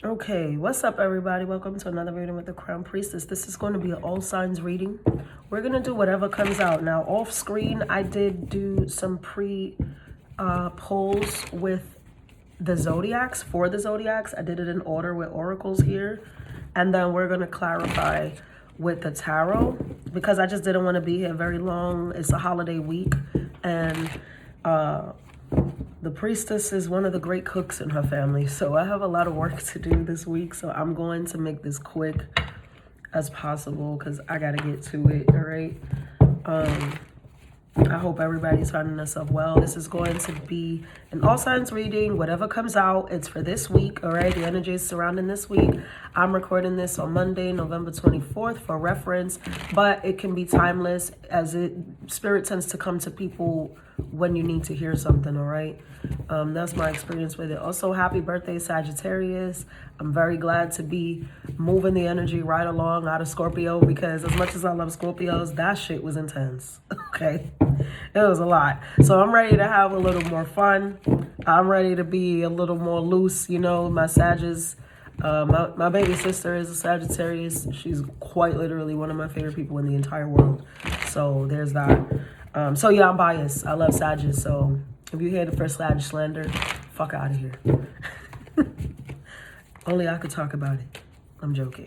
Okay, what's up everybody? Welcome to another reading with the Crown Priestess. This is going to be an all signs reading. We're going to do whatever comes out. Now off screen, I did do some polls with the zodiacs, for the zodiacs. I did it in order with oracles here. And then we're going to clarify with the tarot because I just didn't want to be here very long. It's a holiday week and the priestess is one of the great cooks in her family, so I have a lot of work to do this week, so I'm going to make this quick as possible because I gotta get to it. All right, I hope everybody's finding themselves well. This is going to be an all signs reading. Whatever comes out, it's for this week. All right, the energy is surrounding this week. I'm recording this on Monday, November 24th for reference, but it can be timeless as spirit tends to come to people when you need to hear something. All right, that's my experience with it. Also, happy birthday, Sagittarius. I'm very glad to be moving the energy right along out of Scorpio because as much as I love Scorpios, that shit was intense. Okay, it was a lot. So I'm ready to have a little more fun. I'm ready to be a little more loose. You know, my Sagittarius, my baby sister is a Sagittarius. She's quite literally one of my favorite people in the entire world. So there's that. So yeah, I'm biased. I love Sagittarius. So if you hear the first Sag slander, fuck out of here. Only I could talk about it. I'm joking.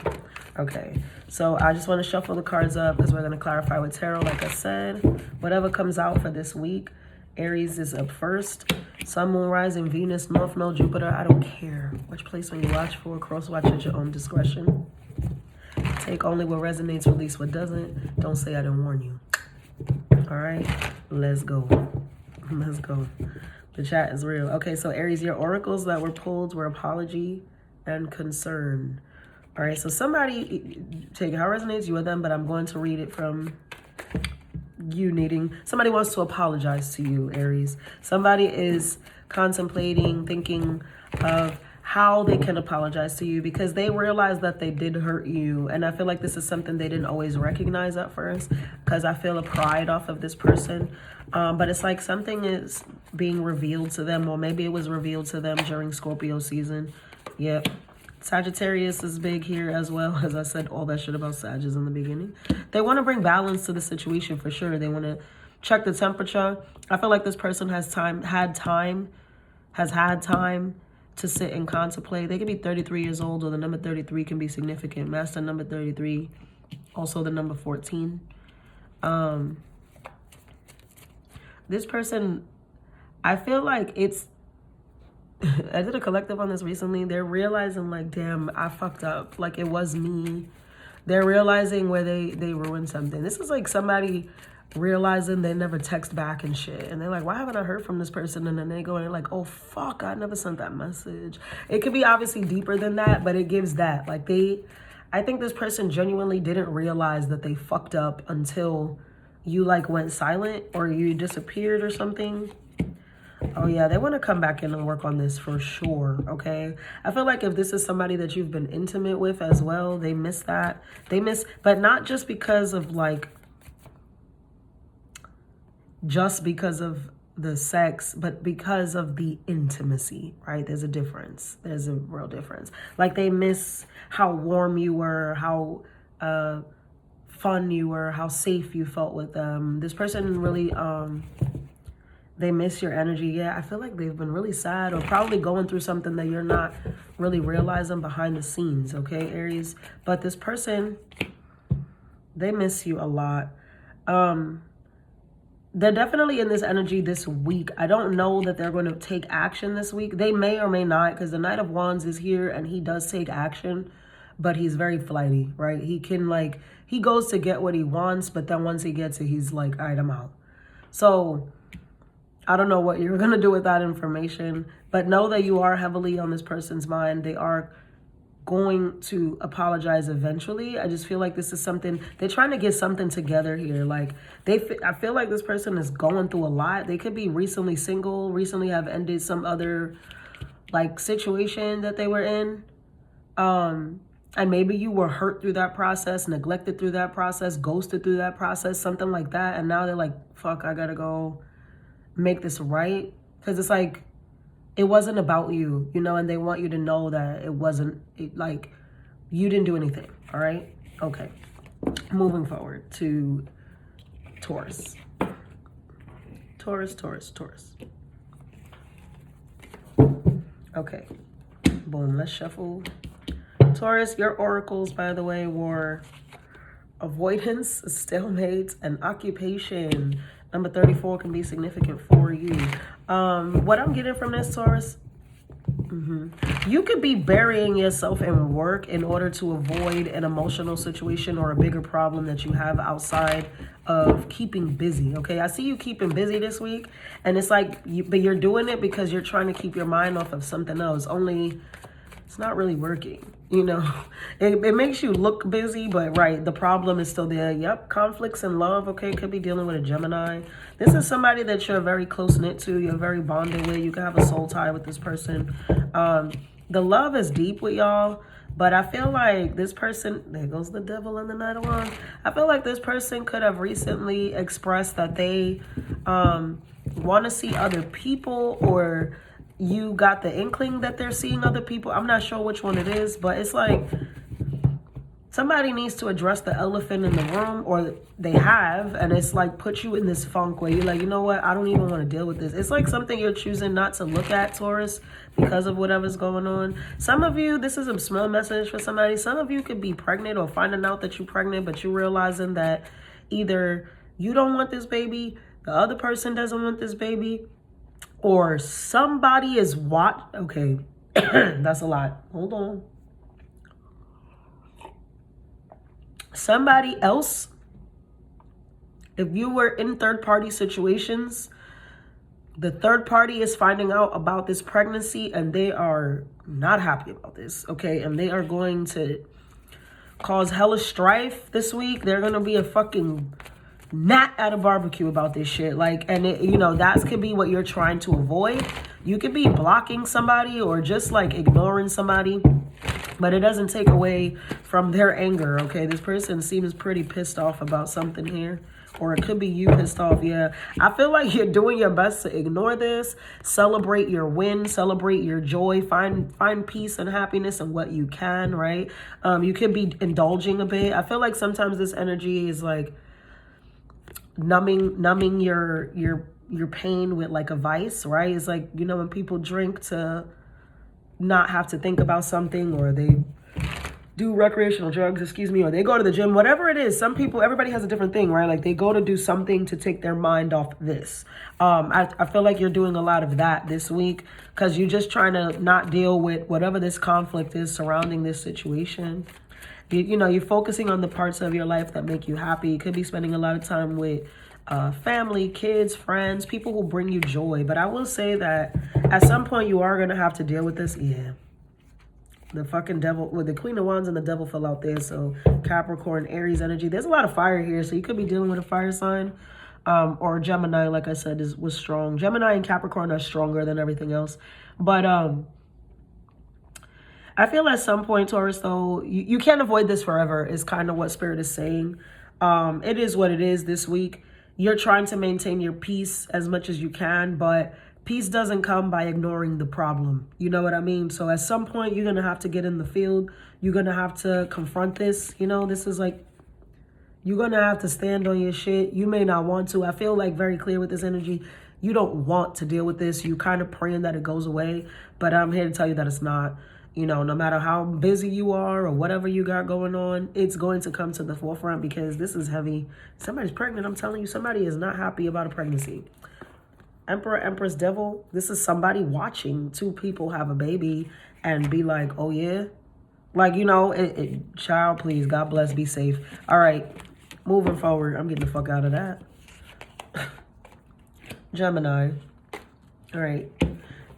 Okay, so I just want to shuffle the cards up because we're going to clarify with tarot. Like I said, whatever comes out for this week, Aries is up first. Sun, Moon, Rising, Venus, North Node, Jupiter. I don't care which placement you watch for. Cross watch at your own discretion. Take only what resonates, release what doesn't. Don't say I didn't warn you. All right, let's go. Let's go. The chat is real. Okay, so Aries, your oracles that were pulled were apology and concern. All right, so somebody, take how it resonates, you or them, but I'm going to read it from you needing. Somebody wants to apologize to you, Aries. Somebody is contemplating, thinking of how they can apologize to you because they realize that they did hurt you. And I feel like this is something they didn't always recognize at first because I feel a pride off of this person. But it's like something is being revealed to them, or maybe it was revealed to them during Scorpio season. Yep. Sagittarius is big here as well. As I said, all that shit about Sagittarius in the beginning. They want to bring balance to the situation for sure. They want to check the temperature. I feel like this person has had time to sit and contemplate. They can be 33 years old, or the number 33 can be significant. Master number 33, also the number 14. This person, I feel like it's, I did a collective on this recently. They're realizing like, damn, I fucked up. Like it was me. They're realizing where they ruined something. This is like somebody realizing they never text back and shit. And they're like, why haven't I heard from this person? And then they go and they're like, oh, fuck, I never sent that message. It could be obviously deeper than that, but it gives that. Like I think this person genuinely didn't realize that they fucked up until you like went silent or you disappeared or something. Oh yeah, they want to come back in and work on this for sure, okay? I feel like if this is somebody that you've been intimate with as well, they miss that. But not just because of like, just because of the sex, but because of the intimacy, right? There's a difference. There's a real difference. Like they miss how warm you were, how fun you were, how safe you felt with them. This person really, they miss your energy. Yeah, I feel like they've been really sad or probably going through something that you're not really realizing behind the scenes, okay, Aries? But this person, they miss you a lot. They're definitely in this energy this week. I don't know that they're going to take action this week. They may or may not because the Knight of Wands is here and he does take action, but he's very flighty, right? He can like, he goes to get what he wants, but then once he gets it, he's like, all right, I'm out. So I don't know what you're going to do with that information, but know that you are heavily on this person's mind. They are going to apologize eventually. I just feel like this is something, they're trying to get something together here. Like I feel like this person is going through a lot. They could be recently single, recently have ended some other like situation that they were in. And maybe you were hurt through that process, neglected through that process, ghosted through that process, something like that. And now they're like, fuck, I gotta go make this right. Because it's like, it wasn't about you, you know, and they want you to know that it wasn't, like, you didn't do anything, all right? Okay. Moving forward to Taurus. Taurus. Okay. Boom, let's shuffle. Taurus, your oracles, by the way, were avoidance, stalemate, and occupation. Number 34 can be significant for you. What I'm getting from this, Taurus, you could be burying yourself in work in order to avoid an emotional situation or a bigger problem that you have outside of keeping busy. Okay, I see you keeping busy this week, and it's like, but you're doing it because you're trying to keep your mind off of something else. Only it's not really working. You know, it makes you look busy, but right, the problem is still there. Yep, conflicts in love. Okay, could be dealing with a Gemini. This is somebody that you're very close-knit to. You're very bonded with. You can have a soul tie with this person. The love is deep with y'all, but I feel like this person, there goes the devil in the Knight of Wands. I feel like this person could have recently expressed that they want to see other people, or you got the inkling that they're seeing other people. I'm not sure which one it is, but it's like somebody needs to address the elephant in the room, or they have, and it's like put you in this funk where you're like, you know what, I don't even want to deal with this. It's like something you're choosing not to look at, Taurus, because of whatever's going on. Some of you, this is a small message for somebody. Some of you could be pregnant or finding out that you're pregnant, but you're realizing that either you don't want this baby, the other person doesn't want this baby, or somebody is okay, that's a lot. Hold on. Somebody else, if you were in third-party situations, the third party is finding out about this pregnancy and they are not happy about this, okay? And they are going to cause hella strife this week. They're going to be a fucking gnat at a barbecue about this shit. Like, and it, you know, that could be what you're trying to avoid. You could be blocking somebody or just like ignoring somebody, but it doesn't take away from their anger, okay? This person seems pretty pissed off about something here, or it could be you pissed off. Yeah, I feel like you're doing your best to ignore this, celebrate your win, celebrate your joy, find peace and happiness in what you can, right? You could be indulging a bit. I feel like sometimes this energy is like numbing your pain with like a vice, right? It's like, you know, when people drink to not have to think about something, or they do recreational drugs, or they go to the gym, whatever it is. Some people, everybody has a different thing, right? Like they go to do something to take their mind off this. I feel like you're doing a lot of that this week because you're just trying to not deal with whatever this conflict is surrounding this situation. You know, you're focusing on the parts of your life that make you happy. You could be spending a lot of time with family, kids, friends, people who bring you joy. But I will say that at some point you are going to have to deal with this. Yeah. The fucking devil, with the Queen of Wands and the devil fell out there. So Capricorn, Aries energy. There's a lot of fire here. So you could be dealing with a fire sign. Or Gemini, like I said, was strong. Gemini and Capricorn are stronger than everything else. But I feel at some point, Taurus, though, you can't avoid this forever is kind of what Spirit is saying. It is what it is this week. You're trying to maintain your peace as much as you can, but peace doesn't come by ignoring the problem. You know what I mean? So at some point, you're going to have to get in the field. You're going to have to confront this. You know, this is like, you're going to have to stand on your shit. You may not want to. I feel like very clear with this energy. You don't want to deal with this. You kind of praying that it goes away, but I'm here to tell you that it's not. You know, no matter how busy you are or whatever you got going on, it's going to come to the forefront because this is heavy. Somebody's pregnant. I'm telling you, somebody is not happy about a pregnancy. Emperor, Empress, Devil. This is somebody watching two people have a baby and be like, oh, yeah. Like, you know, child, please, God bless, be safe. All right, moving forward. I'm getting the fuck out of that. Gemini. All right.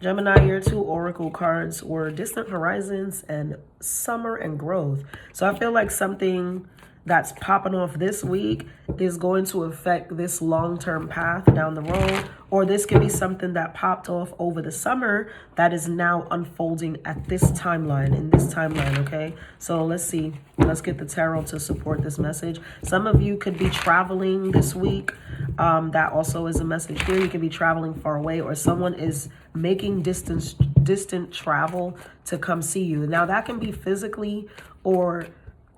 Gemini, your two oracle cards were distant horizons and summer and growth. So I feel like something that's popping off this week is going to affect this long-term path down the road, or this could be something that popped off over the summer that is now unfolding at this timeline, in this timeline, okay? So let's see. Let's get the tarot to support this message. Some of you could be traveling this week. That also is a message here. You could be traveling far away, or someone is making distant travel to come see you. Now, that can be physically or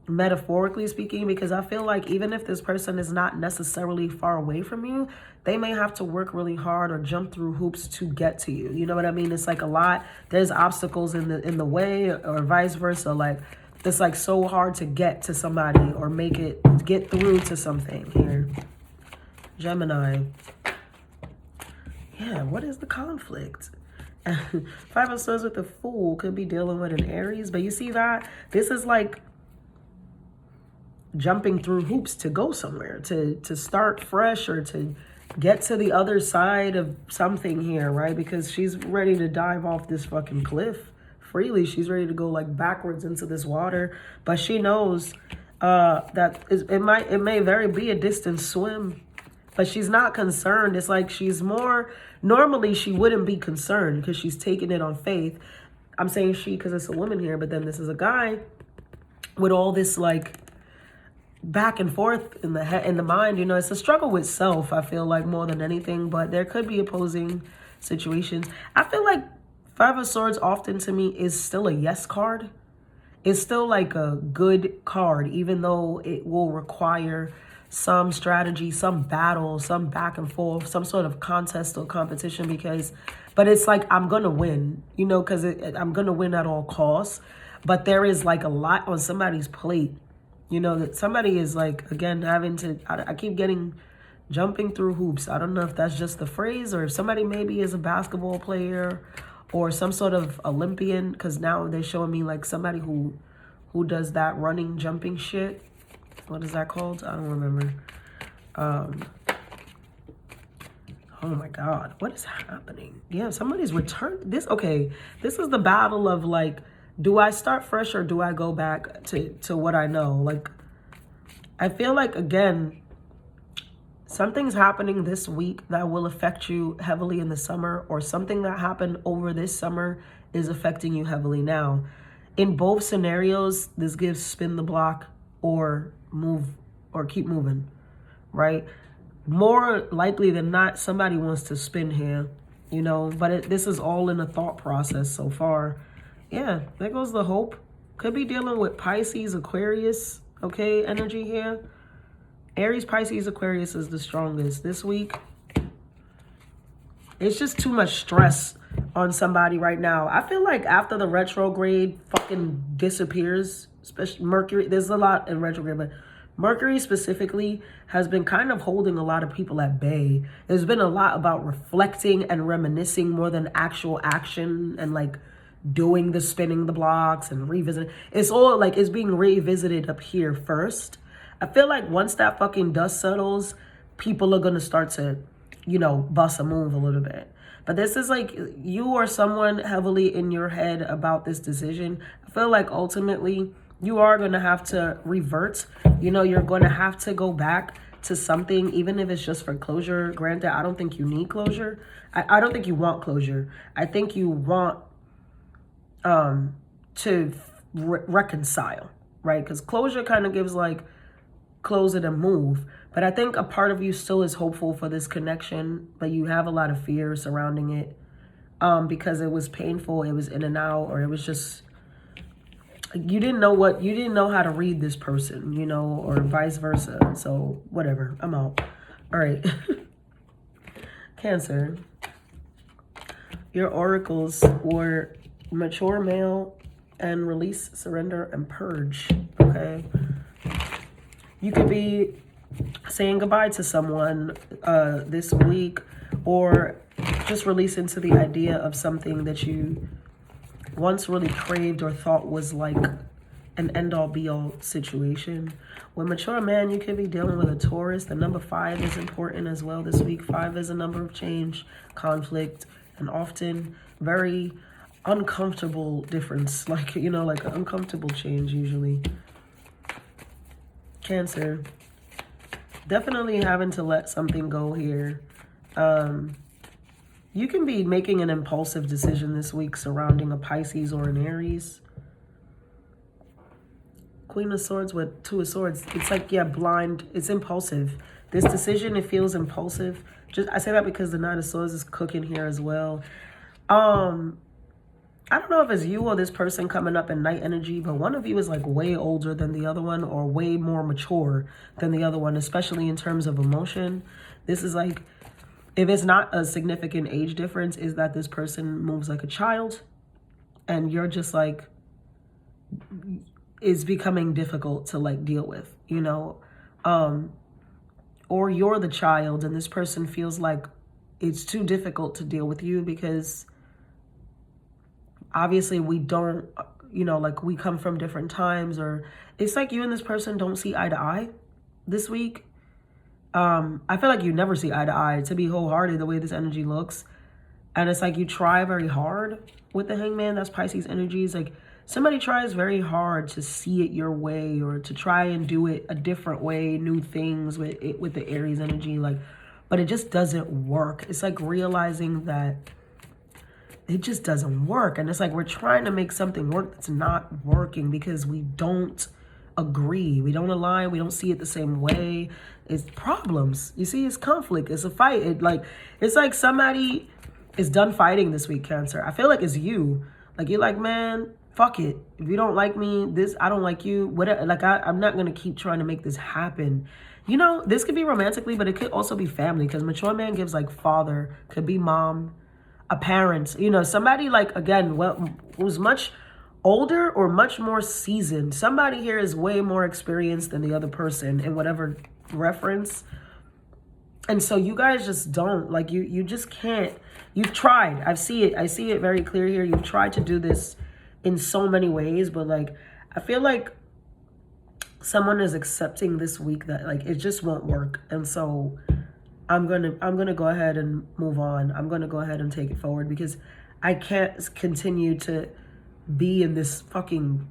metaphorically speaking, because I feel like even if this person is not necessarily far away from you, they may have to work really hard or jump through hoops to get to you. You know what I mean? It's like a lot. There's obstacles in the way, or vice versa. Like, it's like so hard to get to somebody or get through to something here. Gemini. Yeah, what is the conflict? Five of Swords with the Fool could be dealing with an Aries, but you see that? This is like jumping through hoops to go somewhere, to start fresh, or to get to the other side of something here, right? Because she's ready to dive off this fucking cliff freely. She's ready to go like backwards into this water, but she knows that it may very be a distant swim, but she's not concerned. It's like she's more, normally she wouldn't be concerned because she's taking it on faith. I'm saying she because it's a woman here, but then this is a guy with all this like back and forth in the head, in the mind. You know, it's a struggle with self, I feel like, more than anything, but there could be opposing situations. I feel like Five of Swords often to me is still a yes card. It's still like a good card, even though it will require some strategy, some battle, some back and forth, some sort of contest or competition, but it's like, I'm gonna win, you know, because I'm gonna win at all costs. But there is like a lot on somebody's plate, you know, that somebody is like, again, having to, I keep getting jumping through hoops. I don't know if that's just the phrase, or if somebody maybe is a basketball player or some sort of Olympian, because now they're showing me like somebody who does that running, jumping shit. What is that called? I don't remember. Oh my God, what is happening? Yeah, somebody's returned. Okay, this is the battle of like, do I start fresh or do I go back to what I know? Like, I feel like, again, something's happening this week that will affect you heavily in the summer, or something that happened over this summer is affecting you heavily now. In both scenarios, this gives spin the block or move or keep moving, right? More likely than not, somebody wants to spin here, you know, but this is all in a thought process so far. Yeah, there goes the hope. Could be dealing with Pisces, Aquarius, okay, energy here. Aries, Pisces, Aquarius is the strongest this week. It's just too much stress on somebody right now. I feel like after the retrograde fucking disappears, especially Mercury, there's a lot in retrograde, but Mercury specifically has been kind of holding a lot of people at bay. There's been a lot about reflecting and reminiscing more than actual action and like doing the spinning the blocks and revisiting. It's all like it's being revisited up here first. I feel like once that fucking dust settles, people are going to start to, you know, bust a move a little bit. But this is like you or someone heavily in your head about this decision. I feel like ultimately you are going to have to revert. You know, you're going to have to go back to something, even if it's just for closure. Granted, I don't think you need closure. I don't think you want closure. I think you want to reconcile, right? Because closure kind of gives like close it and move. But I think a part of you still is hopeful for this connection, but you have a lot of fear surrounding it because it was painful, it was in and out, or it was just, you didn't know how to read this person, you know, or vice versa. So whatever, I'm out. All right. Cancer. Your oracles were mature male and release, surrender, and purge. Okay. You could be saying goodbye to someone this week, or just release into the idea of something that you once really craved or thought was like an end-all be-all situation. With mature man, you could be dealing with a Taurus. The number 5 is important as well this week. 5 is a number of change, conflict, and often very uncomfortable difference. Like, you know, like an uncomfortable change usually. Cancer. Definitely having to let something go here. You can be making an impulsive decision this week surrounding a Pisces or an Aries. Queen of Swords with Two of Swords. It's like, yeah, blind. It's impulsive. This decision, it feels impulsive. I say that because the Nine of Swords is cooking here as well. I don't know if it's you or this person coming up in night energy, but one of you is like way older than the other one or way more mature than the other one, especially in terms of emotion. This is like, if it's not a significant age difference, is that this person moves like a child and you're just like, it's becoming difficult to like deal with, you know? Or you're the child and this person feels like it's too difficult to deal with you because obviously we don't, you know, like we come from different times, or it's like you and this person don't see eye to eye this week. I feel like you never see eye to eye, to be wholehearted, the way this energy looks. And it's like you try very hard with the Hangman. That's Pisces energy. It's like somebody tries very hard to see it your way or to try and do it a different way, new things with it, with the Aries energy. Like, but it just doesn't work. It's like realizing that it just doesn't work. And it's like we're trying to make something work that's not working because we don't agree. We don't align. We don't see it the same way. It's problems. You see, it's conflict. It's a fight. It's like somebody is done fighting this week, Cancer. I feel like it's you. Like you're like, man, fuck it. If you don't like me, I don't like you. Whatever. Like I'm not gonna keep trying to make this happen. You know, this could be romantically, but it could also be family, because mature man gives like father, could be mom, a parent. You know, somebody like, again, who's much older or much more seasoned. Somebody here is way more experienced than the other person in whatever reference. And so you guys just don't, like, you just can't. You've tried. I see it very clear here. You've tried to do this in so many ways, but like I feel like someone is accepting this week that like it just won't work. And so I'm gonna go ahead and move on. I'm gonna go ahead and take it forward because I can't continue to be in this fucking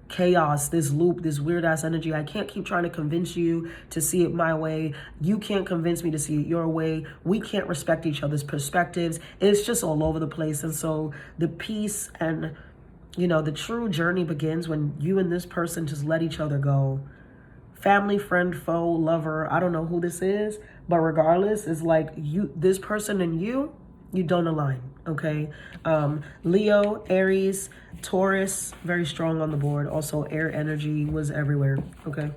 chaos, this loop, this weird ass energy. I can't keep trying to convince you to see it my way. You can't convince me to see it your way. We can't respect each other's perspectives. It's just all over the place. And so the peace and, you know, the true journey begins when you and this person just let each other go. Family, friend, foe, lover, I don't know who this is, but regardless, it's like this person and you don't align, okay? Leo, Aries, Taurus, very strong on the board. Also, air energy was everywhere, okay?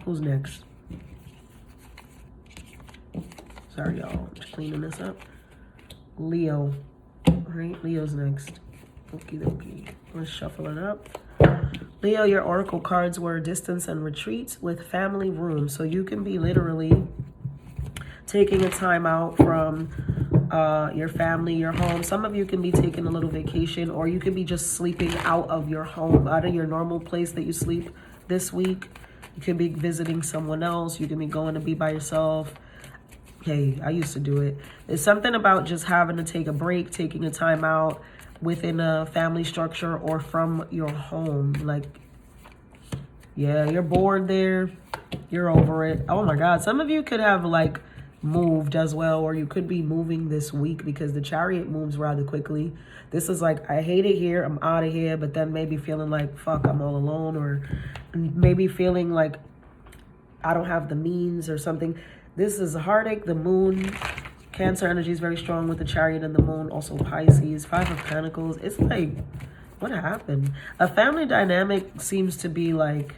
Who's next? Sorry, y'all. Just cleaning this up. Leo. All right, Leo's next. Okie dokie. Let's shuffle it up. Leo, your oracle cards were distance and retreat with family room. So you can be literally taking a time out from your family, your home. Some of you can be taking a little vacation, or you could be just sleeping out of your home, out of your normal place that you sleep this week. You could be visiting someone else. You can be going to be by yourself. Hey, I used to do it. There's something about just having to take a break, taking a time out within a family structure or from your home. Like, yeah, you're bored there. You're over it. Oh my God. Some of you could have like moved as well, or you could be moving this week because the Chariot moves rather quickly. This is like, I hate it here, I'm out of here, but then maybe feeling like, fuck, I'm all alone, or maybe feeling like I don't have the means or something. This is a heartache. The moon, Cancer energy is very strong with the Chariot and the moon. Also Pisces, Five of Pentacles. It's like, what happened? A family dynamic seems to be like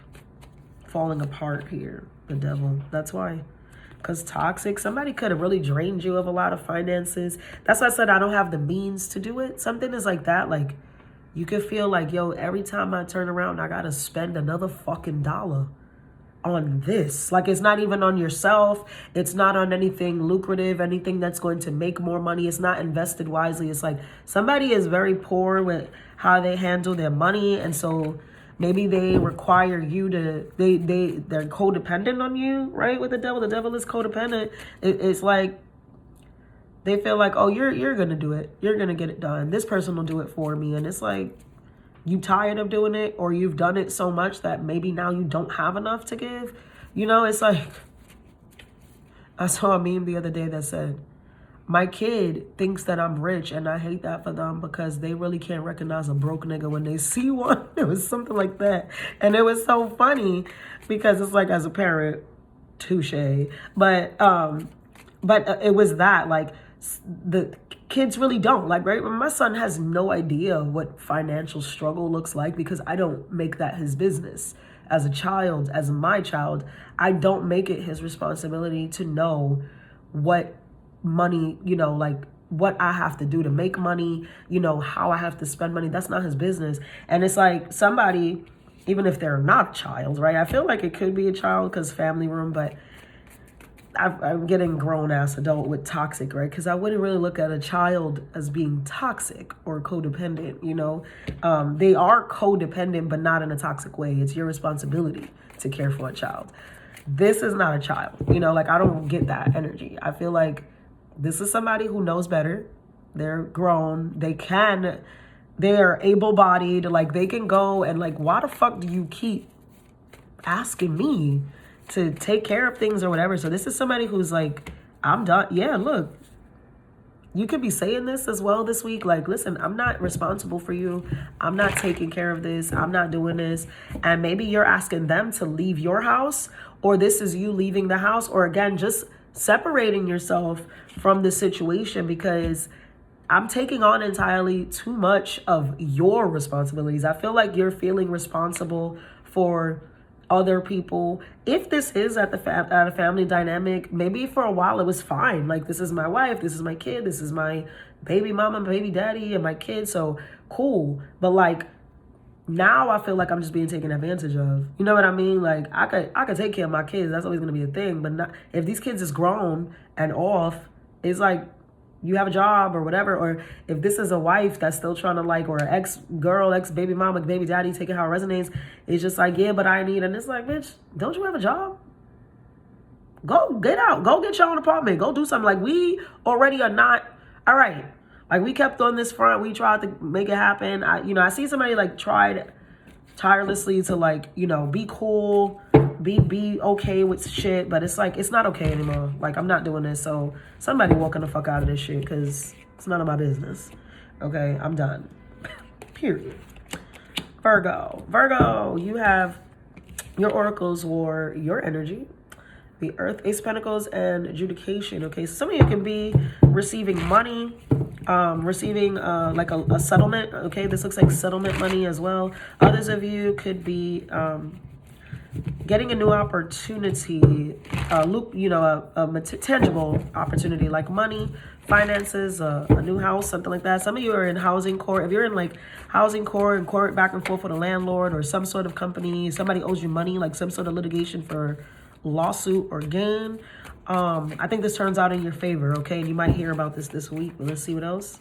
falling apart here. The Devil. That's why. Because toxic, somebody could have really drained you of a lot of finances. That's why I said I don't have the means to do it. Something is like that. Like, you could feel like, yo, every time I turn around, I got to spend another fucking dollar on this. Like, it's not even on yourself. It's not on anything lucrative, anything that's going to make more money. It's not invested wisely. It's like somebody is very poor with how they handle their money. And so maybe they require you to, they're codependent on you, right? With the Devil is codependent. It's like they feel like, oh, you're going to do it. You're going to get it done. This person will do it for me. And it's like, you tired of doing it, or you've done it so much that maybe now you don't have enough to give. You know, it's like, I saw a meme the other day that said, my kid thinks that I'm rich, and I hate that for them because they really can't recognize a broke nigga when they see one. It was something like that. And it was so funny because it's like, as a parent, touche. But it was that, like, the kids really don't. Like, right? My son has no idea what financial struggle looks like because I don't make that his business. As a child, as my child, I don't make it his responsibility to know what money, you know, like what I have to do to make money, you know, how I have to spend money. That's not his business. And it's like somebody, even if they're not a child, right? I feel like it could be a child because family room, but I'm getting grown ass adult with toxic, right? Because I wouldn't really look at a child as being toxic or codependent, you know? They are codependent, but not in a toxic way. It's your responsibility to care for a child. This is not a child, you know? Like, I don't get that energy. I feel like this is somebody who knows better. They're grown. They're able-bodied. Like, they can go and, like, why the fuck do you keep asking me to take care of things or whatever? So this is somebody who's like, I'm done. Yeah, look, you could be saying this as well this week. Like, listen, I'm not responsible for you. I'm not taking care of this. I'm not doing this. And maybe you're asking them to leave your house, or this is you leaving the house, or again, just separating yourself from the situation because I'm taking on entirely too much of your responsibilities. I feel like you're feeling responsible for other people. If this is at a family dynamic, maybe for a while it was fine. Like, this is my wife, this is my kid, this is my baby mama, baby daddy, and my kid. So cool. But like, now I feel like I'm just being taken advantage of. You know what I mean? Like, I could take care of my kids. That's always going to be a thing. But not, if these kids is grown and off, it's like, you have a job or whatever. Or if this is a wife that's still trying to, like, or an ex-girl, ex-baby mama, baby daddy, taking how it resonates, it's just like, yeah, but I need. And it's like, bitch, don't you have a job? Go get out. Go get your own apartment. Go do something. Like, we already are not, all right. Like, we kept on this front. We tried to make it happen. I see somebody, like, tried tirelessly to, like, you know, be cool, be okay with shit. But it's like, it's not okay anymore. Like, I'm not doing this. So somebody walking the fuck out of this shit because it's none of my business. Okay, I'm done. Period. Virgo, you have your oracles were your energy, the Earth, Ace of Pentacles, and adjudication. Okay, so some of you can be receiving money, receiving like a settlement. Okay, this looks like settlement money as well. Others of you could be getting a new opportunity, a tangible opportunity like money, finances, a new house, something like that. Some of you are in housing court. If you're in like housing court and court back and forth with a landlord or some sort of company, somebody owes you money, like some sort of litigation for lawsuit or gain. I think this turns out in your favor, okay? And you might hear about this week, but let's see what else.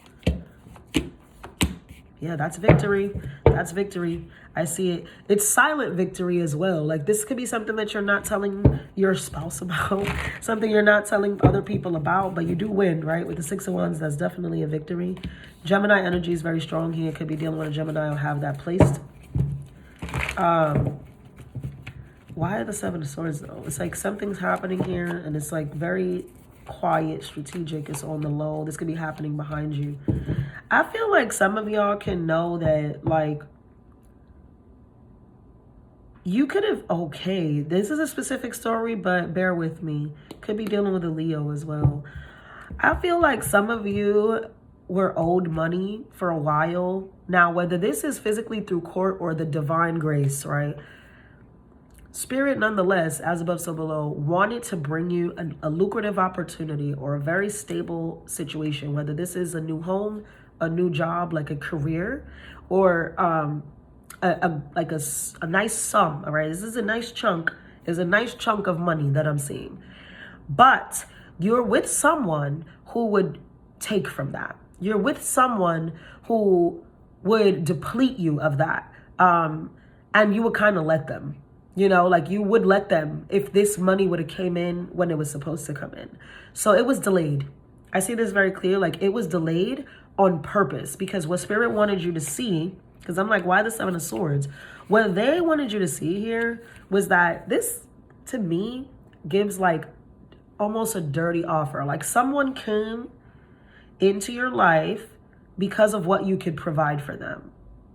Yeah, that's victory. That's victory. I see it. It's silent victory as well. Like, this could be something that you're not telling your spouse about, something you're not telling other people about, but you do win, right? With the Six of Wands, that's definitely a victory. Gemini energy is very strong here. Could be dealing with a Gemini or have that placed. Why the Seven of Swords, though? It's like something's happening here, and it's like very quiet, strategic. It's on the low. This could be happening behind you. I feel like some of y'all can know that, like, you could have, okay, this is a specific story, but bear with me. Could be dealing with a Leo as well. I feel like some of you were owed money for a while. Now, whether this is physically through court or the divine grace, right? Spirit, nonetheless, as above, so below, wanted to bring you a lucrative opportunity or a very stable situation, whether this is a new home, a new job, like a career, or a nice sum, all right? This is a nice chunk. Is a nice chunk of money that I'm seeing. But you're with someone who would take from that. You're with someone who would deplete you of that. And you would kind of let them. You know, like you would let them if this money would have came in when it was supposed to come in. So it was delayed. I see this very clear. Like, it was delayed on purpose because what Spirit wanted you to see Because I'm like, why the Seven of Swords? What they wanted you to see here was that this, to me, gives like almost a dirty offer. Like someone came into your life because of what you could provide for them,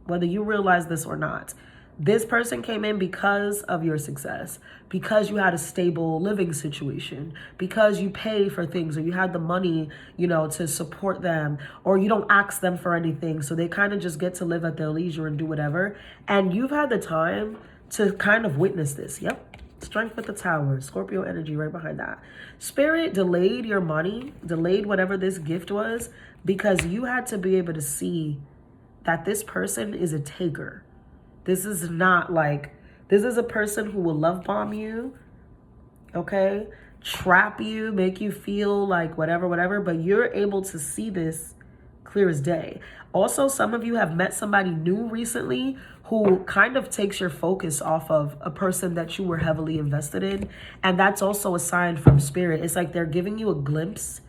whether you realize this or not. This person came in because of your success, because you had a stable living situation, because you pay for things, or you had the money, you know, to support them, or you don't ask them for anything. So they kind of just get to live at their leisure and do whatever. And you've had the time to kind of witness this. Yep. Strength with the Tower, Scorpio energy right behind that. Spirit delayed your money, delayed whatever this gift was, because you had to be able to see that this person is a taker. This is not like, this is a person who will love bomb you, okay? Trap you, make you feel like whatever, but you're able to see this clear as day. Also, some of you have met somebody new recently who kind of takes your focus off of a person that you were heavily invested in. And that's also a sign from Spirit. It's like they're giving you a glimpse,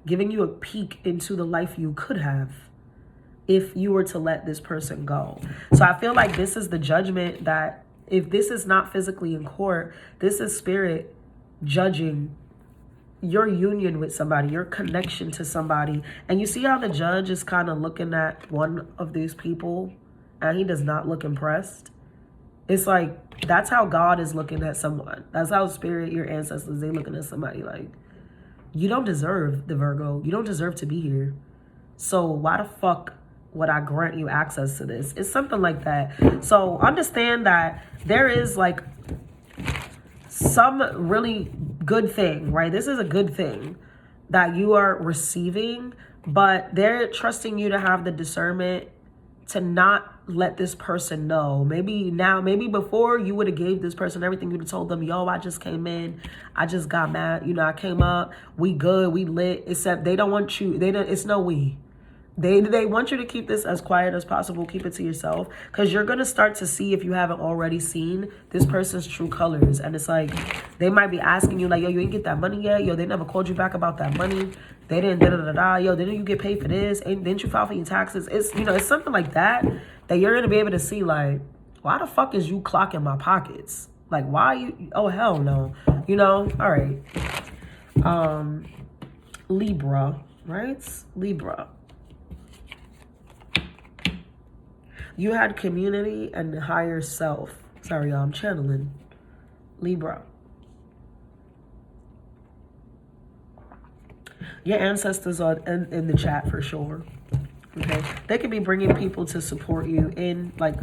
giving you a peek into the life you could have if you were to let this person go. So I feel like this is the judgment that if this is not physically in court, this is Spirit judging your union with somebody, your connection to somebody. And you see how the judge is kind of looking at one of these people and he does not look impressed. It's like, that's how God is looking at someone. That's how Spirit, your ancestors, they looking at somebody like, you don't deserve the Virgo. You don't deserve to be here. So why the fuck would I grant you access to this? It's something like that. So understand that there is like some really good thing, right? This is a good thing that you are receiving, but they're trusting you to have the discernment to not let this person know. Maybe now, maybe before you would have gave this person everything, you'd have told them, yo, I just came in, I just got mad, you know, I came up, we good, we lit, except they don't want you, it's no we. They want you to keep this as quiet as possible. Keep it to yourself, because you're going to start to see, if you haven't already seen, this person's true colors. And it's like, they might be asking you like, yo, you ain't get that money yet? Yo, they never called you back about that money. They didn't da-da-da-da. Yo, didn't you get paid for this? Didn't you file for your taxes? It's, you know, it's something like that you're going to be able to see like, why the fuck is you clocking my pockets? Like, why you? Oh, hell no. You know? All right. Libra, right? Libra. You had community and higher self. Sorry, y'all, I'm channeling. Libra. Your ancestors are in the chat for sure. Okay, they could be bringing people to support you in, like,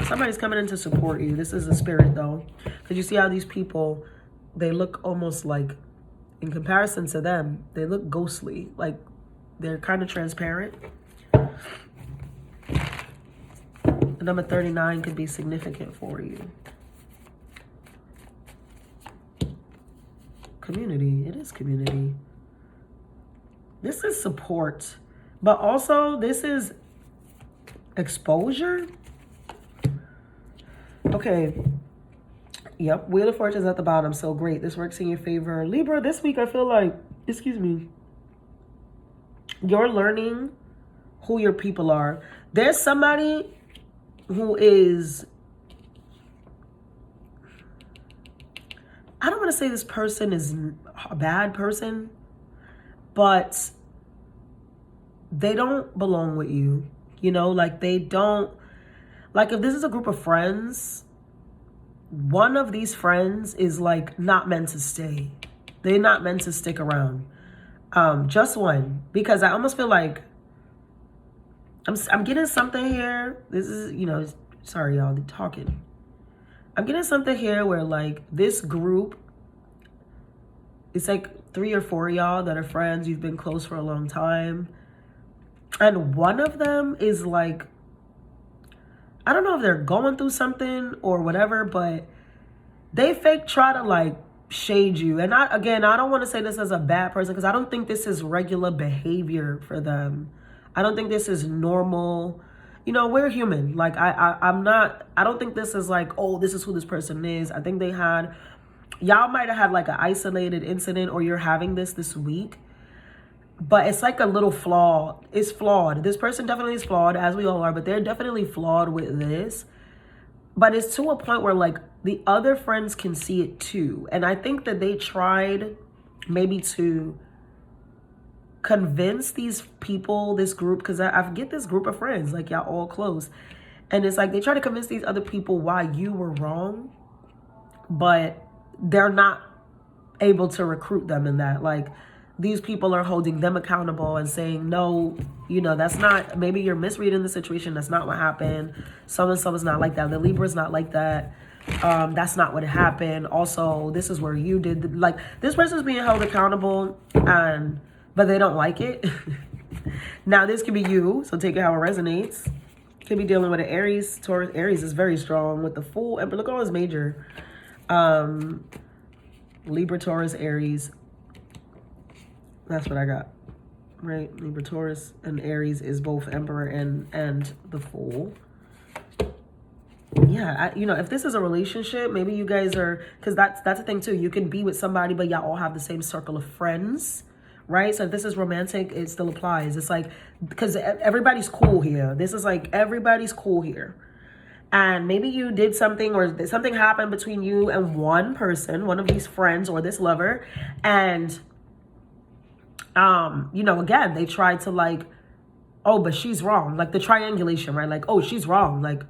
somebody's coming in to support you. This is a spirit though, because you see how these people, they look almost like, in comparison to them, they look ghostly. Like they're kind of transparent. Number 39 could be significant for you. Community. It is community. This is support. But also, this is exposure. Okay. Yep. Wheel of Fortune's at the bottom. So great. This works in your favor. Libra, this week I feel like, excuse me, you're learning who your people are. There's somebody who is, I don't want to say this person is a bad person, but they don't belong with you. You know, like they don't, like if this is a group of friends, one of these friends is like not meant to stay. They're not meant to stick around. Just one, because I almost feel like I'm getting something here. This is, you know, sorry, y'all, they're talking. I'm getting something here where like this group, it's like 3 or 4 of y'all that are friends. You've been close for a long time. And one of them is like, I don't know if they're going through something or whatever, but they fake try to like shade you. And I don't want to say this as a bad person, because I don't think this is regular behavior for them. I don't think this is normal. You know, we're human. Like I don't think this is like, oh, this is who this person is. I think y'all might have had like an isolated incident, or you're having this week. but it's like a little flaw. It's flawed. This person definitely is flawed, as we all are, but they're definitely flawed with this. But it's to a point where like the other friends can see it too. And I think that they tried maybe to convince these people, this group, because I get this group of friends, like y'all all close. And it's like they try to convince these other people why you were wrong, but they're not able to recruit them in that. Like these people are holding them accountable and saying, no, you know, that's not, maybe you're misreading the situation. That's not what happened. So-and-so is not like that. The Libra is not like that. That's not what happened. Also, this is where you did, like, this person's being held accountable, but they don't like it. Now, this could be you, so take it how it resonates. Could be dealing with an Aries. Taurus, Aries is very strong with the Fool. And look at all his major. Libra, Taurus, Aries. That's what I got, right? Libra, Taurus, and Aries is both Emperor and the Fool. Yeah, you know, if this is a relationship, maybe you guys are, because that's the thing too. You can be with somebody, but y'all all have the same circle of friends, right? So if this is romantic, it still applies. It's like, because everybody's cool here. This is like, everybody's cool here. And maybe you did something or something happened between you and one person, one of these friends or this lover. And, you know, again, they tried to like, oh, but she's wrong. Like the triangulation, right? Like, oh, she's wrong. Like,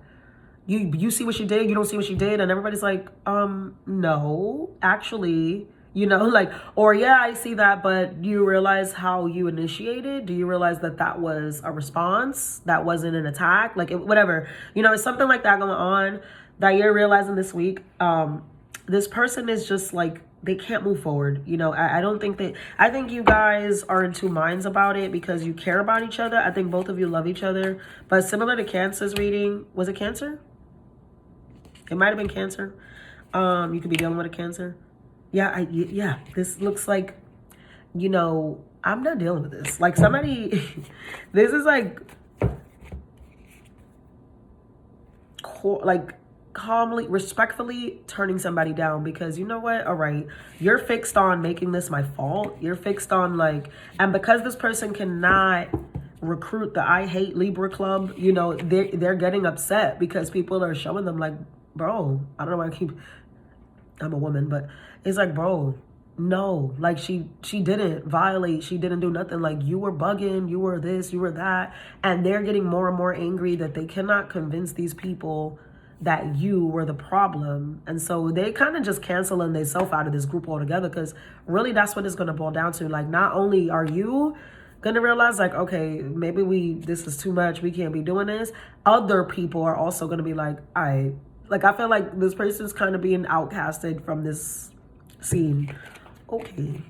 you see what she did, you don't see what she did, and everybody's like, no, actually, you know, like, or yeah, I see that, but do you realize how you initiated? Do you realize that that was a response? That wasn't an attack? Like, whatever, you know, it's something like that going on that you're realizing this week. This person is just like, they can't move forward. You know, I don't think I think you guys are in two minds about it because you care about each other. I think both of you love each other, but similar to Cancer's reading, was it Cancer? It might have been Cancer. You could be dealing with a Cancer. Yeah, yeah. This looks like, you know, I'm not dealing with this. Like somebody, this is like calmly, respectfully turning somebody down because you know what? All right, you're fixed on making this my fault. You're fixed on like, and because this person cannot recruit the I Hate Libra Club, you know, they're getting upset because people are showing them like, bro, I don't know why I'm a woman, but it's like, bro, no, like she didn't violate, she didn't do nothing. Like you were bugging, you were this, you were that, and they're getting more and more angry that they cannot convince these people that you were the problem. And so they kind of just canceling themselves out of this group altogether because really that's what it's going to boil down to. Like not only are you gonna realize like, okay, maybe this is too much, we can't be doing this, other people are also gonna be like, I feel like this person's kind of being outcasted from this scene. Okay,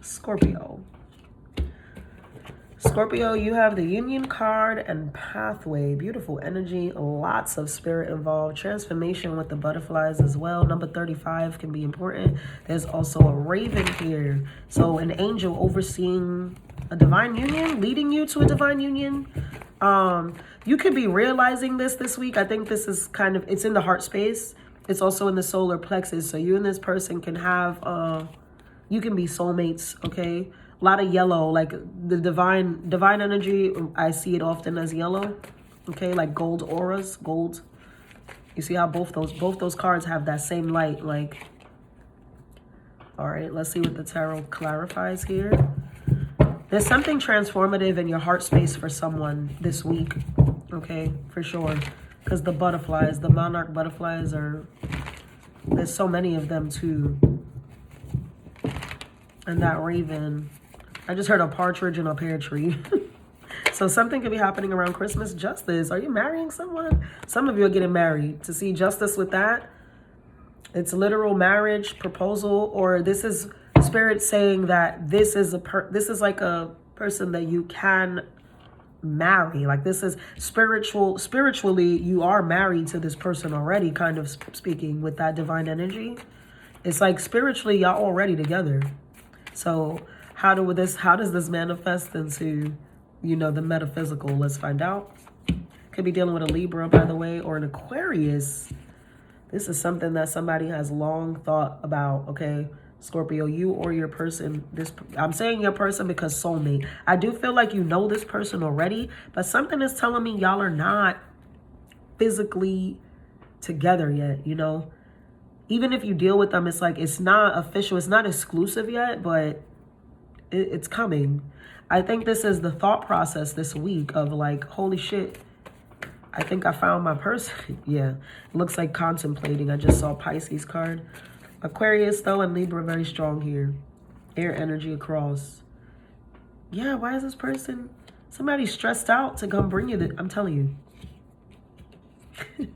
Scorpio, you have the Union card and Pathway. Beautiful energy, lots of spirit involved. Transformation with the butterflies as well. Number 35 can be important. There's also a raven here. So an angel overseeing a divine union, leading you to a divine union. You could be realizing this week. I think this is kind of, it's in the heart space. It's also in the solar plexus. So you and this person can have, you can be soulmates, okay? A lot of yellow, like the divine energy, I see it often as yellow, okay? Like gold auras, gold. You see how both those cards have that same light, like, all right, let's see what the tarot clarifies here. There's something transformative in your heart space for someone this week, okay, for sure. Because the butterflies, the monarch butterflies there's so many of them too. And that raven, I just heard a partridge in a pear tree. So something could be happening around Christmas. Justice, are you marrying someone? Some of you are getting married. To see justice with that, it's literal marriage, proposal, or this is spirit saying that this is like a person that you can marry. Like this is spiritually you are married to this person already, kind of speaking with that divine energy. It's like spiritually y'all already together. So how does this manifest into, you know, the metaphysical? Let's find out. Could be dealing with a Libra, by the way, or an Aquarius. This is something that somebody has long thought about, okay? Scorpio, you or your person. I'm saying your person because soulmate. I do feel like you know this person already, but something is telling me y'all are not physically together yet, you know? Even if you deal with them, it's like it's not official, it's not exclusive yet, but it's coming. I think this is the thought process this week of like, holy shit, I think I found my person. Yeah, it looks like contemplating. I just saw Pisces card. Aquarius, though, and Libra very strong here. Air energy across. Yeah, why is this person... Somebody's stressed out to come bring you the... I'm telling you.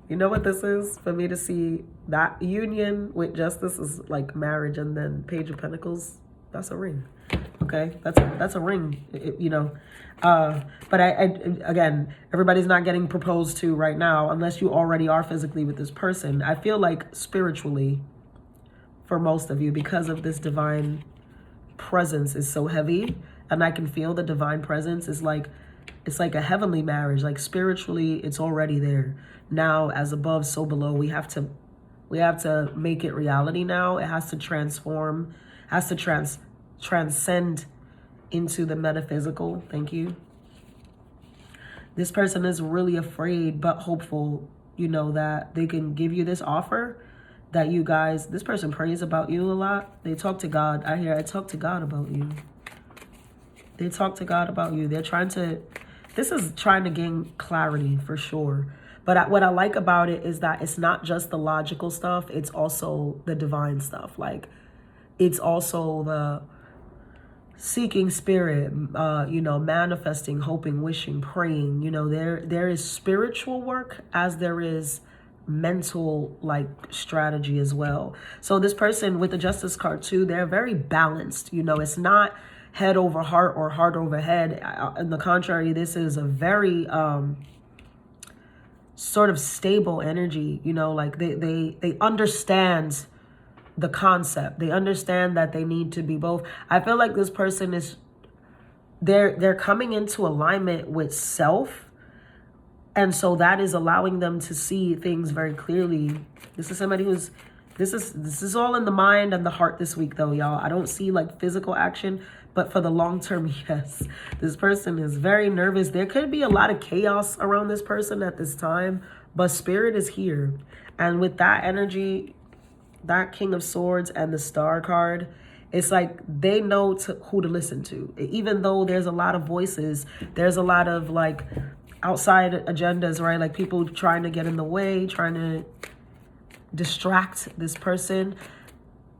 You know what this is? For me to see that union with Justice is like marriage, and then Page of Pentacles, that's a ring. Okay, that's a ring, you know. But I again, everybody's not getting proposed to right now unless you already are physically with this person. I feel like spiritually, for most of you, because of this divine presence is so heavy, and I can feel the divine presence is like, it's like a heavenly marriage. Like spiritually, it's already there. Now, as above, so below. We have to make it reality now. It has to transform, has to transcend into the metaphysical. Thank you. This person is really afraid but hopeful, you know, that they can give you this offer, that you guys, this person prays about you a lot. They talk to God. I talk to God about you. They talk to God about you. They're trying to, this is trying to gain clarity for sure. But what I like about it is that it's not just the logical stuff. It's also the divine stuff. Like, it's also the seeking spirit, you know, manifesting, hoping, wishing, praying. You know, there is spiritual work as there is mental, like, strategy as well. So this person with the Justice card too, they're very balanced. You know, it's not head over heart or heart over head. On the contrary, this is a very sort of stable energy. You know, like they understand the concept. They understand that they need to be both. I feel like this person is, they're coming into alignment with self. And so that is allowing them to see things very clearly. This is somebody who's, this is all in the mind and the heart this week though, y'all. I don't see like physical action, but for the long term, yes. This person is very nervous. There could be a lot of chaos around this person at this time, but spirit is here. And with that energy, that King of Swords and the Star card, it's like they know who to listen to. Even though there's a lot of voices, there's a lot of like outside agendas, right? Like people trying to get in the way, trying to distract this person.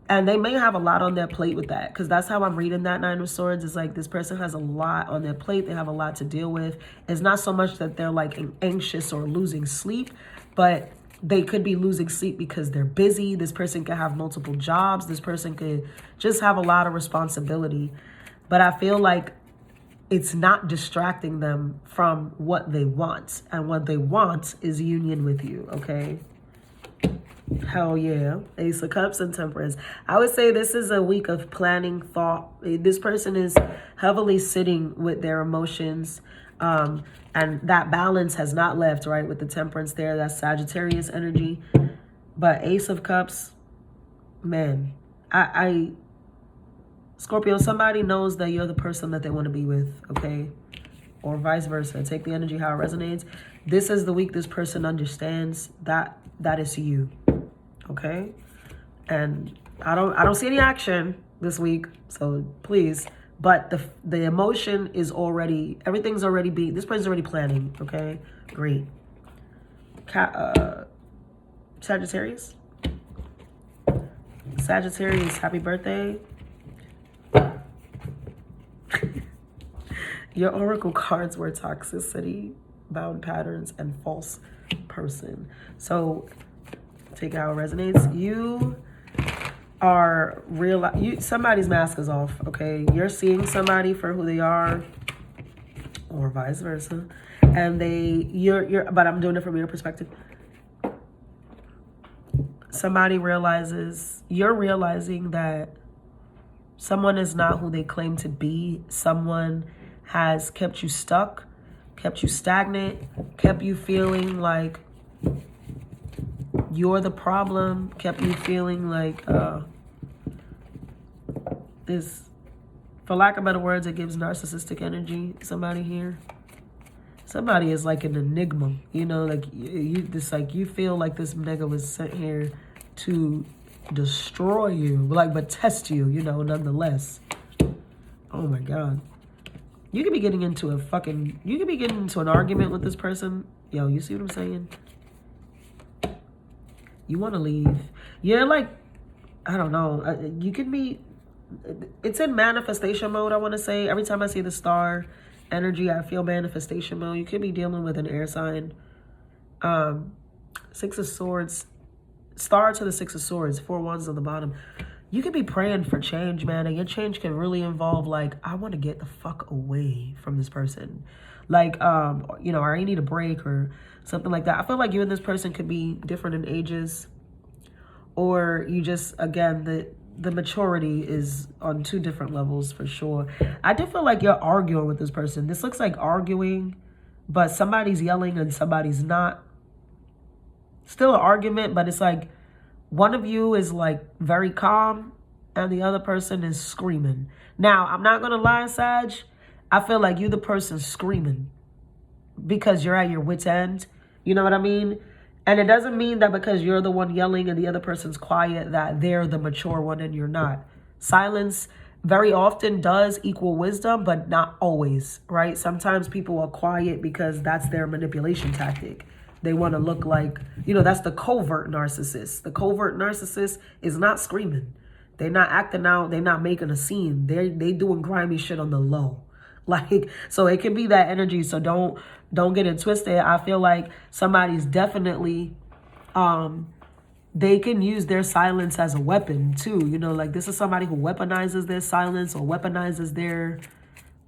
And they may have a lot on their plate with that, because that's how I'm reading that Nine of Swords. It's like this person has a lot on their plate. They have a lot to deal with. It's not so much that they're like anxious or losing sleep, but they could be losing sleep because they're busy. This person could have multiple jobs. This person could just have a lot of responsibility. But I feel like it's not distracting them from what they want. And what they want is union with you, okay? Hell yeah. Ace of Cups and Temperance. I would say this is a week of planning, thought. This person is heavily sitting with their emotions. And that balance has not left, right? With the Temperance there, that's Sagittarius energy. But Ace of Cups, man, Scorpio, somebody knows that you're the person that they want to be with, okay? Or vice versa. Take the energy how it resonates. This is the week this person understands that is you, okay? And I don't see any action this week, so please. But the emotion is already, everything's already being, this person's already planning, okay? Great. Sagittarius? Sagittarius, happy birthday. Your oracle cards were toxicity, bound patterns, and false person. So take how it resonates. You are somebody's mask is off, okay? You're seeing somebody for who they are, or vice versa, and but I'm doing it from your perspective. You're realizing that someone is not who they claim to be. Someone has kept you stuck, kept you stagnant, kept you feeling like you're the problem kept you feeling like this, for lack of better words, it gives narcissistic energy. Somebody here, somebody is like an enigma, you know, like you feel like this nigga was sent here to destroy you, like, but test you, you know, nonetheless. Oh my God. You could be getting into an argument with this person. Yo, you see what I'm saying? You want to leave. You're like, I don't know. You could be, it's in manifestation mode, I want to say. Every time I see the star energy, I feel manifestation mode. You could be dealing with an air sign. 6 of Swords. Star to the 6 of Swords. 4 wands on the bottom. You could be praying for change, man. And your change can really involve, like, I want to get the fuck away from this person. Like, you know, or I need a break or something like that. I feel like you and this person could be different in ages. Or you just, again, the maturity is on 2 different levels for sure. I do feel like you're arguing with this person. This looks like arguing, but somebody's yelling and somebody's not. Still an argument, but it's like one of you is like very calm and the other person is screaming. Now, I'm not going to lie, Sag. I feel like you're the person screaming because you're at your wit's end. You know what I mean? And it doesn't mean that because you're the one yelling and the other person's quiet that they're the mature one and you're not. Silence very often does equal wisdom, but not always, right? Sometimes people are quiet because that's their manipulation tactic. They want to look like, you know, that's the covert narcissist. The covert narcissist is not screaming. They're not acting out. They're not making a scene. They doing grimy shit on the low. Like, so it can be that energy. So don't get it twisted. I feel like somebody's definitely, they can use their silence as a weapon too. You know, like this is somebody who weaponizes their silence or weaponizes their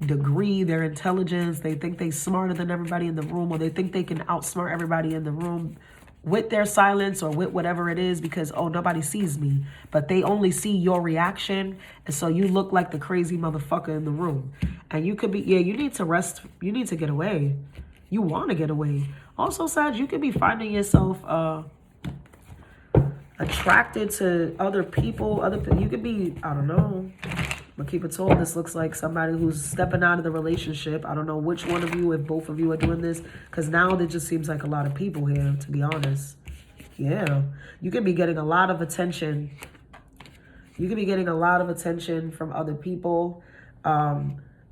degree, their intelligence. They think they're smarter than everybody in the room, or they think they can outsmart everybody in the room with their silence or with whatever it is because, oh, nobody sees me. But they only see your reaction. And so you look like the crazy motherfucker in the room. And you could be, yeah, you need to rest. You need to get away. You want to get away. Also, Sag, you could be finding yourself attracted to other people. You could be, I don't know. But keep it told, this looks like somebody who's stepping out of the relationship. I don't know which one of you, if both of you are doing this. Because now there just seems like a lot of people here, to be honest. Yeah. You could be getting a lot of attention. You could be getting a lot of attention from other people.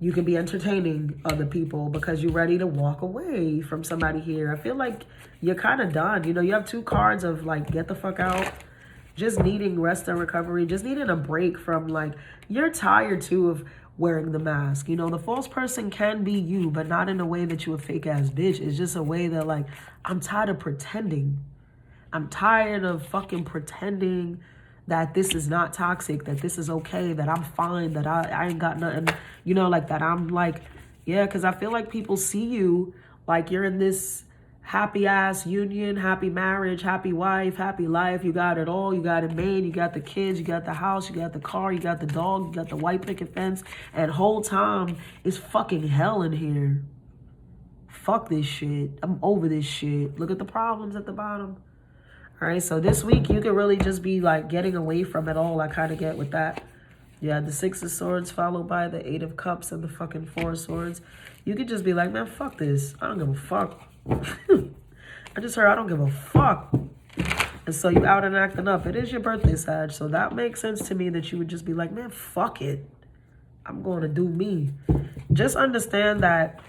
You could be entertaining other people because you're ready to walk away from somebody here. I feel like you're kind of done. You know, you have 2 cards of like, get the fuck out. Just needing rest and recovery. Just needing a break from like, you're tired too of wearing the mask. You know, the false person can be you, but not in a way that you a fake ass bitch. It's just a way that like, I'm tired of pretending. I'm tired of fucking pretending that this is not toxic, that this is okay, that I'm fine, that I ain't got nothing, you know, like that. I'm like, yeah, because I feel like people see you like you're in this happy ass union, happy marriage, happy wife, happy life. You got it all. You got it made. You got the kids. You got the house. You got the car. You got the dog. You got the white picket fence. And whole time it's fucking hell in here. Fuck this shit. I'm over this shit. Look at the problems at the bottom. All right. So this week you could really just be like getting away from it all. I kind of get with that. Yeah. The 6 of Swords followed by the 8 of Cups and the fucking 4 of Swords. You could just be like, man, fuck this. I don't give a fuck. I just heard I don't give a fuck. And so you out and acting up. It is your birthday, Sag. So that makes sense to me that you would just be like, man, fuck it. I'm going to do me. Just understand that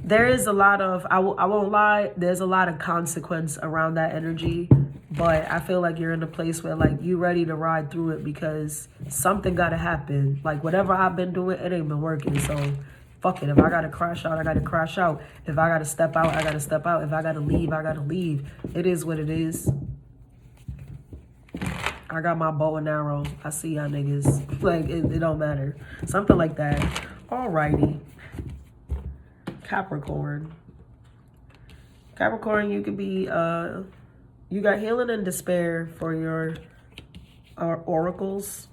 there is a lot of, I won't lie, there's a lot of consequence around that energy. But I feel like you're in a place where like you ready to ride through it because something got to happen. Like whatever I've been doing, it ain't been working. So fuck it. If I got to crash out, I got to crash out. If I got to step out, I got to step out. If I got to leave, I got to leave. It is what it is. I got my bow and arrow. I see y'all niggas. Like, it don't matter. Something like that. Alrighty. Capricorn. Capricorn, you could be, you got healing and despair for your oracles.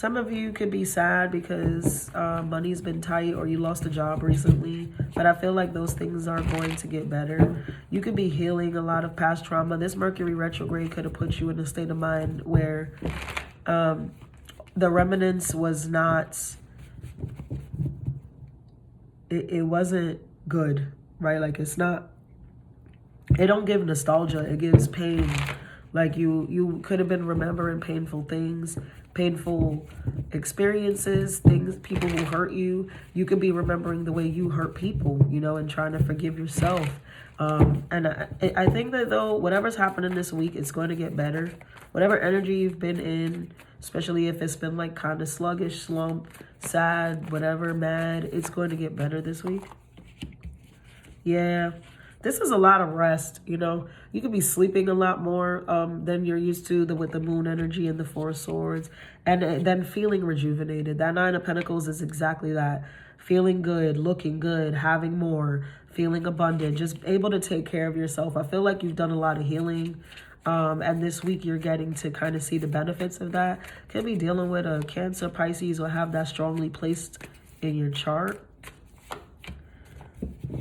Some of you could be sad because money's been tight or you lost a job recently. But I feel like those things are going to get better. You could be healing a lot of past trauma. This Mercury retrograde could have put you in a state of mind where the remnants was not, it wasn't good, right? Like it's not, it don't give nostalgia, it gives pain. Like you could have been remembering painful things, painful experiences, things, people who hurt you. You could be remembering the way you hurt people, you know, and trying to forgive yourself. And I think that though, whatever's happening this week, it's going to get better. Whatever energy you've been in, especially if it's been like kind of sluggish, slump, sad, whatever, mad, it's going to get better this week. Yeah. This is a lot of rest, you know. You could be sleeping a lot more than you're used to with the moon energy and the Four of Swords. And then feeling rejuvenated. That Nine of Pentacles is exactly that. Feeling good, looking good, having more, feeling abundant, just able to take care of yourself. I feel like you've done a lot of healing. And this week you're getting to kind of see the benefits of that. Could be dealing with a Cancer, Pisces, or have that strongly placed in your chart.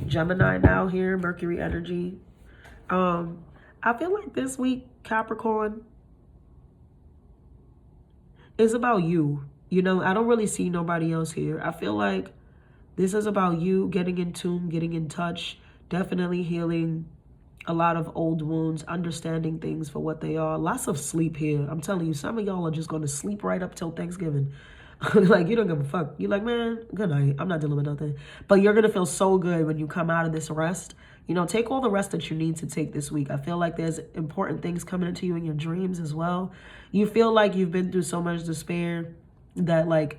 Gemini now here, Mercury energy. I feel like this week, Capricorn, is about you. You know, I don't really see nobody else here. I feel like this is about you getting in tune, getting in touch, definitely healing a lot of old wounds, understanding things for what they are. Lots of sleep here. I'm telling you, some of y'all are just going to sleep right up till Thanksgiving. Like, you don't give a fuck. You're like, man, good night. I'm not dealing with nothing. But you're going to feel so good when you come out of this rest. You know, take all the rest that you need to take this week. I feel like there's important things coming into you in your dreams as well. You feel like you've been through so much despair that, like,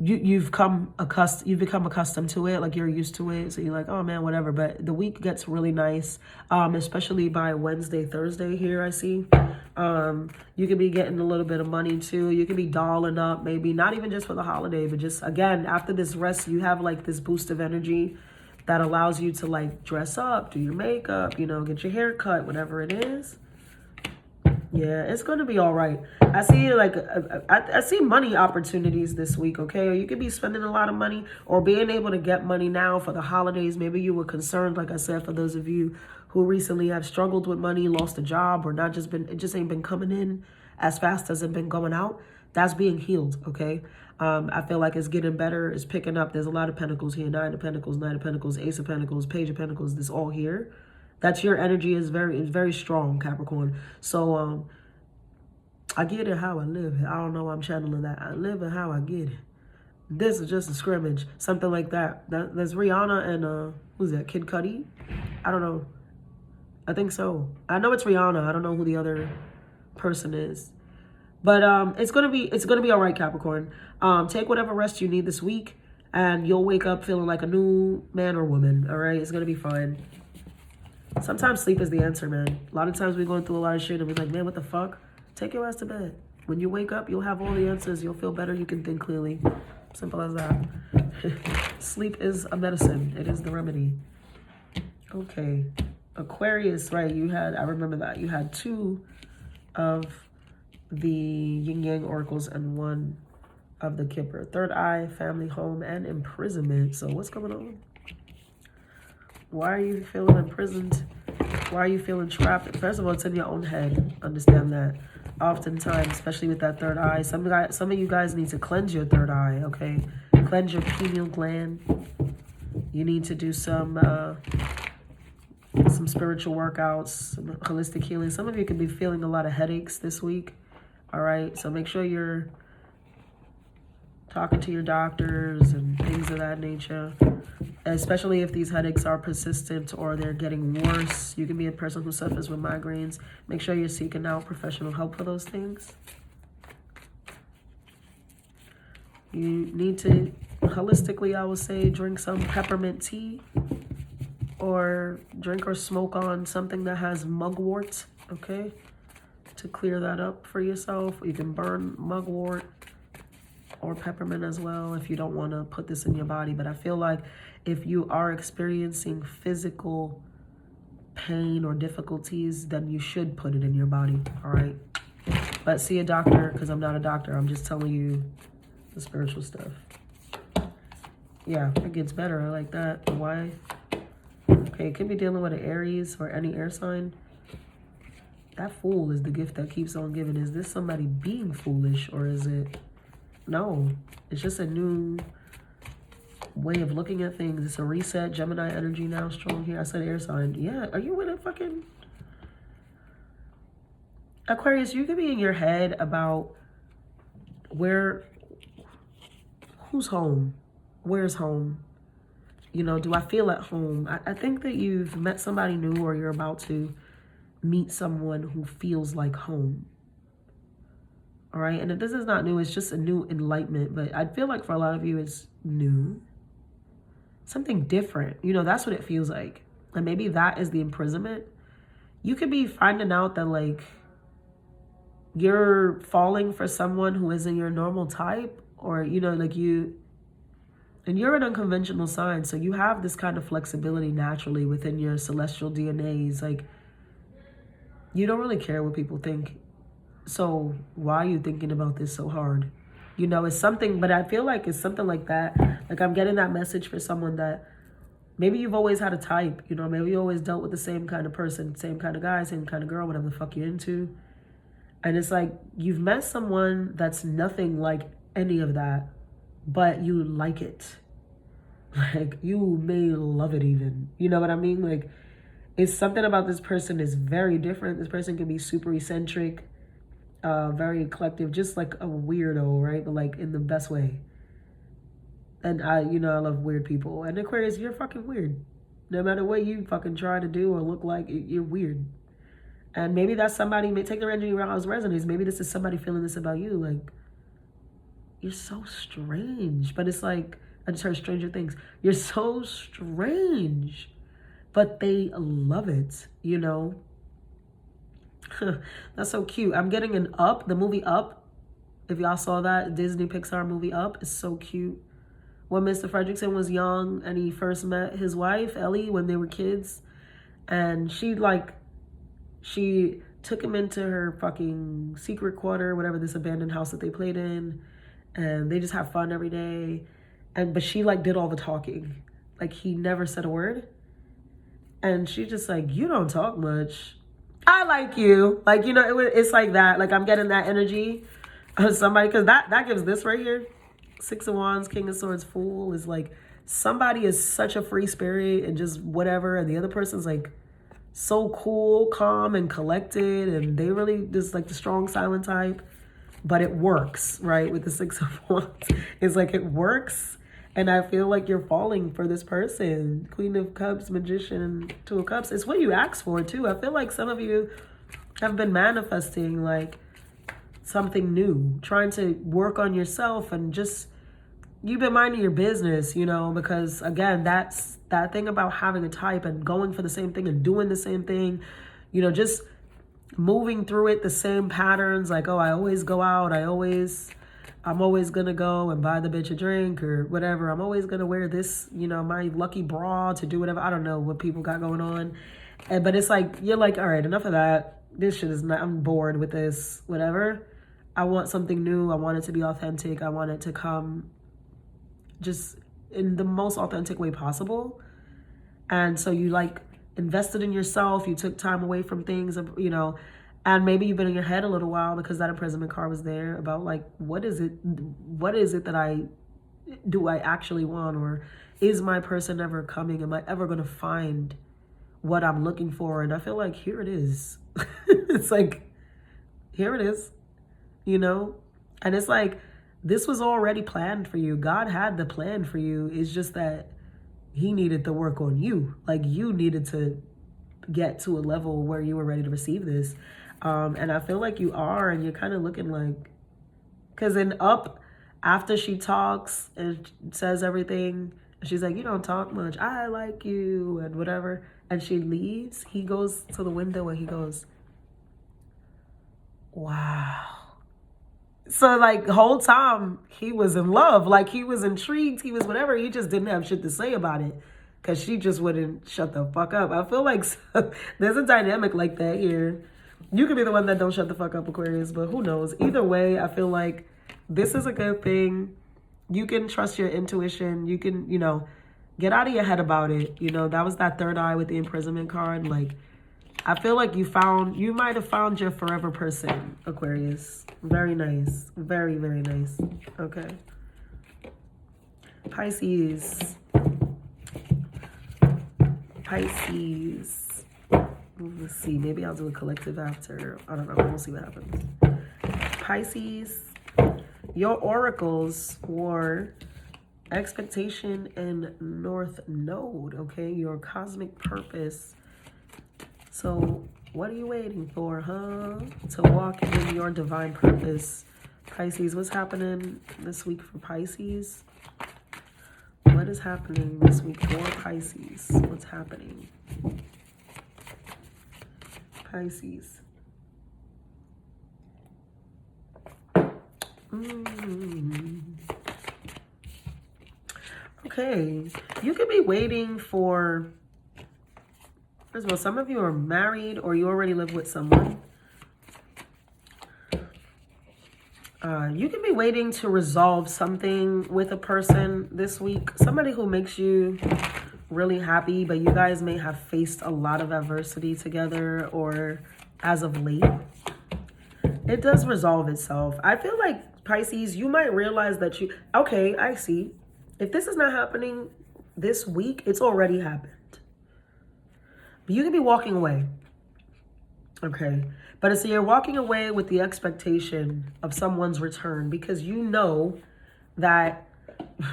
you've become accustomed to it. Like, you're used to it. So you're like, oh, man, whatever. But the week gets really nice, especially by Wednesday, Thursday here, I see. You could be getting a little bit of money too. You could be dolling up, maybe not even just for the holiday, but just, again, after this rest, you have like this boost of energy that allows you to like dress up, do your makeup, you know, get your hair cut, whatever it is. Yeah, it's going to be all right. I see like, I see money opportunities this week, okay? Or you could be spending a lot of money or being able to get money now for the holidays. Maybe you were concerned, like I said, for those of you who recently have struggled with money, lost a job, or not just been, it just ain't been coming in as fast as it been going out. That's being healed, okay? I feel like it's getting better. It's picking up. There's a lot of pentacles here. Nine of Pentacles, Ace of Pentacles, Page of Pentacles. This all here. That's your energy is very strong, Capricorn. So I get it how I live it. I don't know why I'm channeling that. I live it how I get it. This is just a scrimmage, something like that. That's Rihanna and who's that? Kid Cudi? I don't know. I think so. I know it's Rihanna. I don't know who the other person is. But it's gonna be all right, Capricorn. Take whatever rest you need this week, and you'll wake up feeling like a new man or woman. All right, it's gonna be fine. Sometimes sleep is the answer, man. A lot of times we're going through a lot of shit, and we're like, man, what the fuck? Take your ass to bed. When you wake up, you'll have all the answers. You'll feel better. You can think clearly. Simple as that. Sleep is a medicine. It is the remedy. Okay. Aquarius, right? I remember that. You had two of the yin yang oracles and one of the Kipper. Third eye, family, home, and imprisonment. So what's going on? Why are you feeling imprisoned? Why are you feeling trapped? First of all, it's in your own head. Understand that. Oftentimes, especially with that third eye, some of you guys need to cleanse your third eye, okay? Cleanse your pineal gland. You need to do some spiritual workouts, some holistic healing. Some of you could be feeling a lot of headaches this week, all right? So make sure you're talking to your doctors and things of that nature, especially if these headaches are persistent or they're getting worse. You can be a person who suffers with migraines. Make sure you're seeking out professional help for those things. You need to, holistically, I would say, drink some peppermint tea or drink or smoke on something that has mugwort, okay, to clear that up for yourself. You can burn mugwort or peppermint as well if you don't want to put this in your body. But I feel like if you are experiencing physical pain or difficulties, then you should put it in your body, all right? But see a doctor, because I'm not a doctor. I'm just telling you the spiritual stuff. Yeah, it gets better. I like that. Why? Okay, it could be dealing with an Aries or any air sign. That fool is the gift that keeps on giving. Is this somebody being foolish, or is it? No, it's just a new way of looking at things. It's a reset. Gemini energy now strong here. I said air sign. Yeah, are you in a fucking... Aquarius, you could be in your head about who's home? Where's home? You know, do I feel at home? I think that you've met somebody new, or you're about to meet someone who feels like home. All right, and this is not new. It's just a new enlightenment, but I feel like for a lot of you, it's new. Something different. You know, that's what it feels like. And maybe that is the imprisonment. You could be finding out that, like, you're falling for someone who isn't your normal type, or, you know, like and you're an unconventional sign, so you have this kind of flexibility naturally within your celestial DNAs. Like, you don't really care what people think. So why are you thinking about this so hard? You know, it's something, but I feel like it's something like that. Like, I'm getting that message for someone that maybe you've always had a type, you know, maybe you always dealt with the same kind of person, same kind of guy, same kind of girl, whatever the fuck you're into. And it's like, you've met someone that's nothing like any of that, but you like it. Like, you may love it even. You know what I mean? Like, it's something about this person is very different. This person can be super eccentric, very eclectic, just like a weirdo, right? But like in the best way. And I love weird people. And Aquarius, you're fucking weird. No matter what you fucking try to do or look like, you're weird. And maybe that's somebody, may take their energy around as resonance. Maybe this is somebody feeling this about you. Like, you're so strange. But it's like, I just heard Stranger Things. You're so strange. But they love it, you know? That's so cute. I'm getting an Up, the movie Up. If y'all saw that, Disney Pixar movie Up is so cute. When Mr. Fredrickson was young and he first met his wife, Ellie, when they were kids. And she took him into her fucking secret quarter, whatever, this abandoned house that they played in. And they just have fun every day. But she like did all the talking. Like, he never said a word. And she's just like, you don't talk much. I like you. Like, you know, it's like that. Like, I'm getting that energy of somebody, because that gives this right here. 6 of Wands, King of Swords, Fool, is like, somebody is such a free spirit and just whatever. And the other person's like so cool, calm, and collected. And they really just like the strong, silent type. But it works, right? With the 6 of Wands. It's like, it works. And I feel like you're falling for this person. Queen of Cups, Magician, 2 of Cups. It's what you asked for, too. I feel like some of you have been manifesting, like, something new. Trying to work on yourself and just... You've been minding your business, you know, because, again, that's that thing about having a type and going for the same thing and doing the same thing. You know, just moving through it, the same patterns. Like, oh, I always go out. I'm always going to go and buy the bitch a drink or whatever. I'm always going to wear this, you know, my lucky bra to do whatever. I don't know what people got going on. But it's like, you're like, all right, enough of that. This shit is not, I'm bored with this, whatever. I want something new. I want it to be authentic. I want it to come just in the most authentic way possible. And so you like invested in yourself. You took time away from things, you know, and maybe you've been in your head a little while because that imprisonment card was there about like, what is it that I actually want? Or is my person ever coming? Am I ever going to find what I'm looking for? And I feel like here it is. It's like, here it is, you know? And it's like, this was already planned for you. God had the plan for you. It's just that he needed to work on you. Like, you needed to get to a level where you were ready to receive this. And I feel like you are, and you're kind of looking like, because in Up, after she talks and says everything, she's like, you don't talk much. I like you and whatever. And she leaves. He goes to the window and he goes, wow. So like the whole time he was in love, like he was intrigued, he was whatever. He just didn't have shit to say about it because she just wouldn't shut the fuck up. I feel like there's a dynamic like that here. You could be the one that don't shut the fuck up, Aquarius, but who knows? Either way, I feel like this is a good thing. You can trust your intuition. You can, get out of your head about it. That was that third eye with the imprisonment card. Like, I feel like you might have found your forever person, Aquarius. Very nice. Very, very nice. Okay. Pisces. Let's see. Maybe I'll do a collective after. I don't know. We'll see what happens. Pisces. Your oracles were expectation and North Node. Okay. Your cosmic purpose. So what are you waiting for, huh? To walk in your divine purpose. Pisces, what's happening this week for Pisces? What is happening this week for Pisces? What's happening? Pisces. Okay. You could be waiting for... First of all, some of you are married or you already live with someone. You can be waiting to resolve something with a person this week. Somebody who makes you really happy, but you guys may have faced a lot of adversity together or as of late. It does resolve itself. I feel like, Pisces, you might realize that okay, I see. If this is not happening this week, it's already happened. But you can be walking away. Okay. But so you're walking away with the expectation of someone's return because you know that,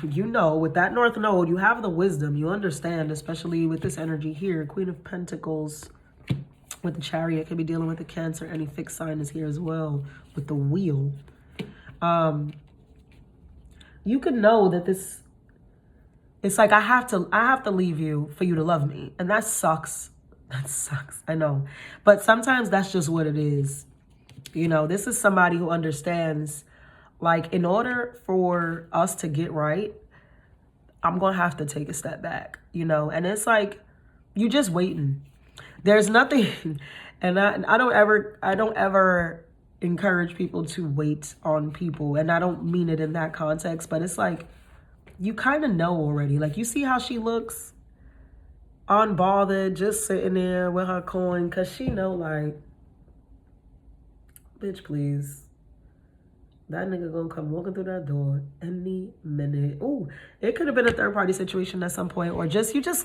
with that North Node, you have the wisdom. You understand, especially with this energy here. Queen of Pentacles with the Chariot could be dealing with the Cancer. Any fixed sign is here as well with the Wheel. You could know that this, it's like I have to leave you for you to love me. And that sucks. That sucks, I know. But sometimes that's just what it is. This is somebody who understands, like, in order for us to get right, I'm going to have to take a step back, And it's like, you just waiting. There's nothing, and I don't ever encourage people to wait on people. And I don't mean it in that context, but it's like, you kind of know already. Like, you see how she looks? Unbothered, just sitting there with her coin, because she know, like, bitch, please. That nigga gonna come walking through that door any minute. Ooh, it could have been a third-party situation at some point, or just, even if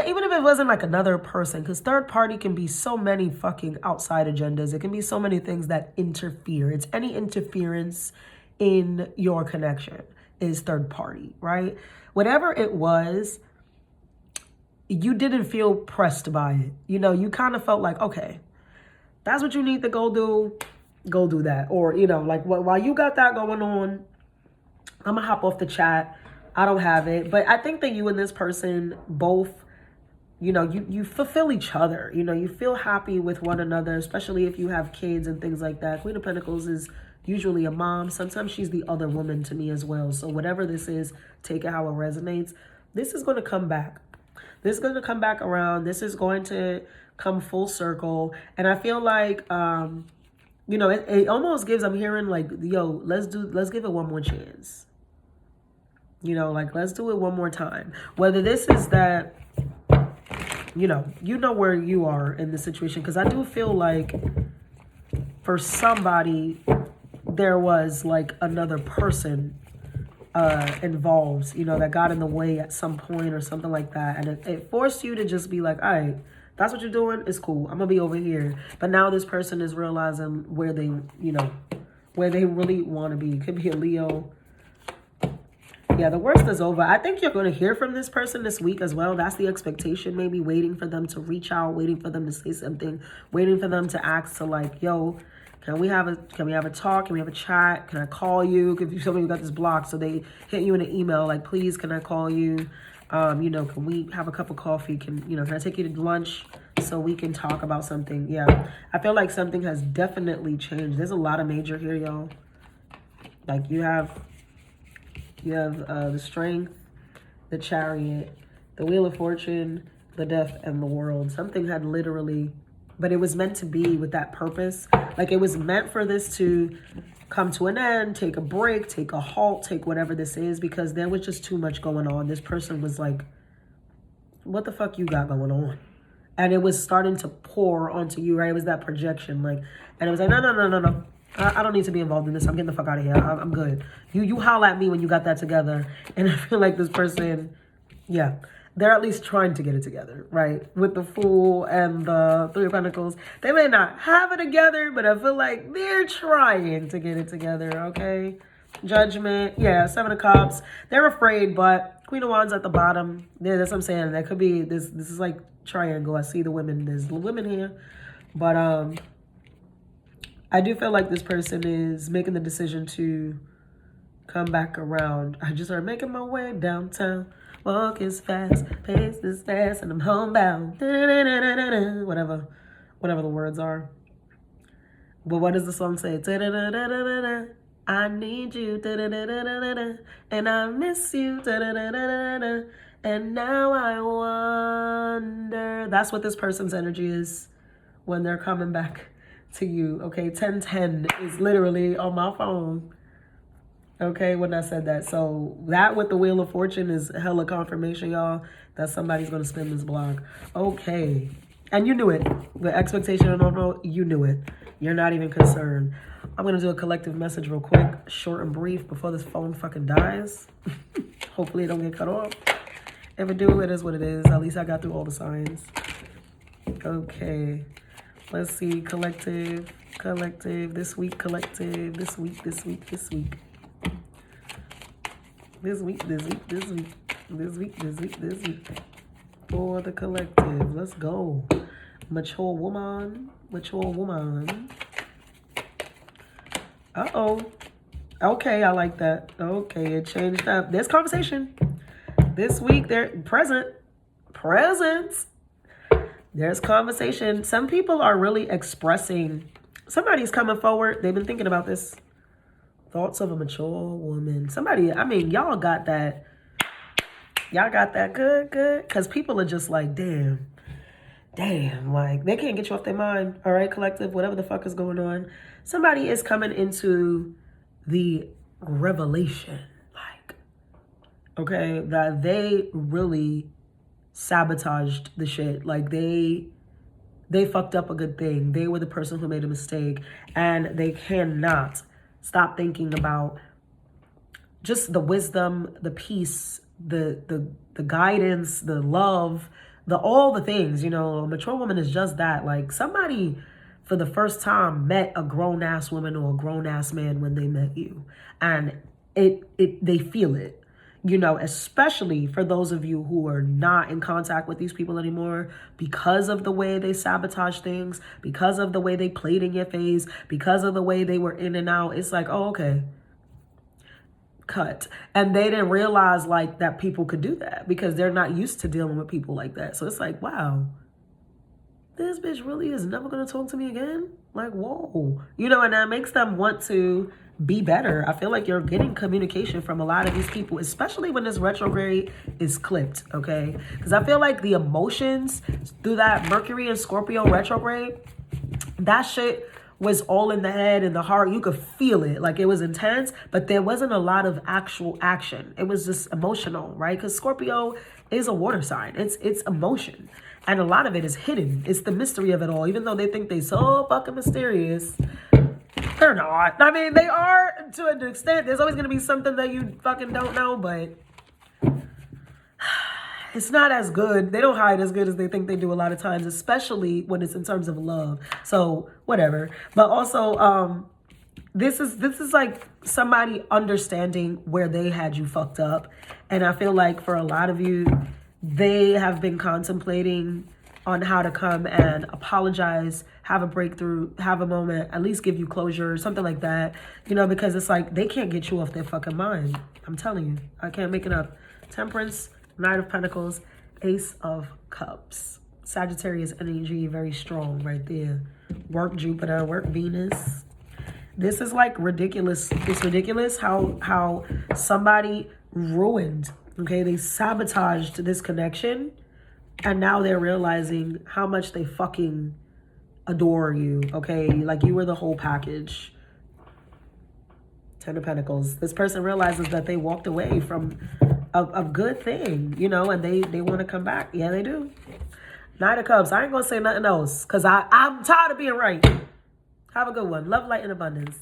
it wasn't like another person, because third party can be so many fucking outside agendas. It can be so many things that interfere. It's any interference in your connection is third party, right? Whatever it was, you didn't feel pressed by it. You kind of felt like, okay, that's what you need to go do that. Or, like, while you got that going on, I'm going to hop off the chat. I don't have it. But I think that you and this person both, you fulfill each other. You feel happy with one another, especially if you have kids and things like that. Queen of Pentacles is usually a mom. Sometimes she's the other woman to me as well. So whatever this is, take it how it resonates. This is going to come back. This is going to come back around. This is going to come full circle. And I feel like, it almost gives, I'm hearing like, yo, let's give it one more chance. Like, let's do it one more time. Whether this is that, you know where you are in the situation. Because I do feel like for somebody, there was like another person involved, that got in the way at some point or something like that. And it forced you to just be like, all right, that's what you're doing. It's cool. I'm going to be over here. But now this person is realizing where they, where they really want to be. It could be a Leo. Yeah, the worst is over. I think you're going to hear from this person this week as well. That's the expectation. Maybe waiting for them to reach out, waiting for them to say something, waiting for them to ask to like, yo, Can we have a talk? Can we have a chat? Can I call you? If you somebody got this blocked, so they hit you in an email like, please, can I call you? Can we have a cup of coffee? Can I take you to lunch so we can talk about something? Yeah, I feel like something has definitely changed. There's a lot of major here, y'all. Like you have the Strength, the Chariot, the Wheel of Fortune, the Death, and the World. Something had literally but it was meant to be with that purpose. Like, it was meant for this to come to an end, take a break, take a halt, take whatever this is, because there was just too much going on. This person was like, what the fuck you got going on? And it was starting to pour onto you, right? It was that projection, like, and it was like, no. I don't need to be involved in this. I'm getting the fuck out of here. I'm good. You howl at me when you got that together. And I feel like this person, yeah, they're at least trying to get it together, right? With the Fool and the Three of Pentacles. They may not have it together, but I feel like they're trying to get it together, okay? Judgment, yeah, Seven of Cups. They're afraid, but Queen of Wands at the bottom. Yeah, that's what I'm saying. That could be, this is like triangle. I see the women. There's the women here. But I do feel like this person is making the decision to come back around. I just started making my way downtown. Walk is fast, pace is fast, and I'm homebound. Whatever the words are. But what does the song say? I need you, and I miss you, and now I wonder. That's what this person's energy is when they're coming back to you. Okay, 1010 is literally on my phone. Okay, when I said that. So that with the Wheel of Fortune is hella confirmation, y'all, that somebody's going to spin this block. Okay. And you knew it. The expectation and overall, you knew it. You're not even concerned. I'm going to do a collective message real quick, short and brief, before this phone fucking dies. Hopefully it don't get cut off. If it do, it is what it is. At least I got through all the signs. Okay. Let's see. Collective. This week, collective. This week. For the collective. Let's go. Mature woman. Uh-oh. Okay, I like that. Okay, it changed up. There's conversation. This week, presents. There's conversation. Some people are really expressing. Somebody's coming forward. They've been thinking about this. Thoughts of a mature woman. Somebody, I mean, y'all got that. Y'all got that good. Because people are just like, damn. Like, they can't get you off their mind. All right, collective, whatever the fuck is going on. Somebody is coming into the revelation. Like, okay, that they really sabotaged the shit. Like, they fucked up a good thing. They were the person who made a mistake. And they cannot stop thinking about just the wisdom, the peace, the guidance, the love, all the things. You know, a mature woman is just that. Like, somebody for the first time met a grown-ass woman or a grown-ass man when they met you. And they feel it. You know, especially for those of you who are not in contact with these people anymore because of the way they sabotage things, because of the way they played in your face, because of the way they were in and out. It's like, oh, okay. Cut. And they didn't realize like that people could do that because they're not used to dealing with people like that. So it's like, wow, this bitch really is never going to talk to me again. Like, whoa, you know, and that makes them want to be better. I feel like you're getting communication from a lot of these people, especially when this retrograde is clipped, okay? Because I feel like the emotions through that Mercury and Scorpio retrograde, that shit was all in the head and the heart. You could feel it. Like, it was intense, but there wasn't a lot of actual action. It was just emotional, right? Because Scorpio is a water sign. It's emotion. And a lot of it is hidden. It's the mystery of it all. Even though they think they're so fucking mysterious, they're not. I mean, they are to an extent. There's always going to be something that you fucking don't know, but it's not as good. They don't hide as good as they think they do a lot of times, especially when it's in terms of love. So whatever. But also, this is like somebody understanding where they had you fucked up. And I feel like for a lot of you, they have been contemplating on how to come and apologize, have a breakthrough, have a moment, at least give you closure, something like that. You know, because it's like they can't get you off their fucking mind. I'm telling you, I can't make it up. Temperance, Knight of Pentacles, Ace of Cups. Sagittarius energy, very strong right there. Work Jupiter, work Venus. This is like ridiculous. It's ridiculous how somebody ruined, okay? They sabotaged this connection. And now they're realizing how much they fucking adore you, okay? Like, you were the whole package. Ten of Pentacles. This person realizes that they walked away from a good thing, you know, and they want to come back. Yeah, they do. Knight of Cups. I ain't going to say nothing else because I'm tired of being right. Have a good one. Love, light, and abundance.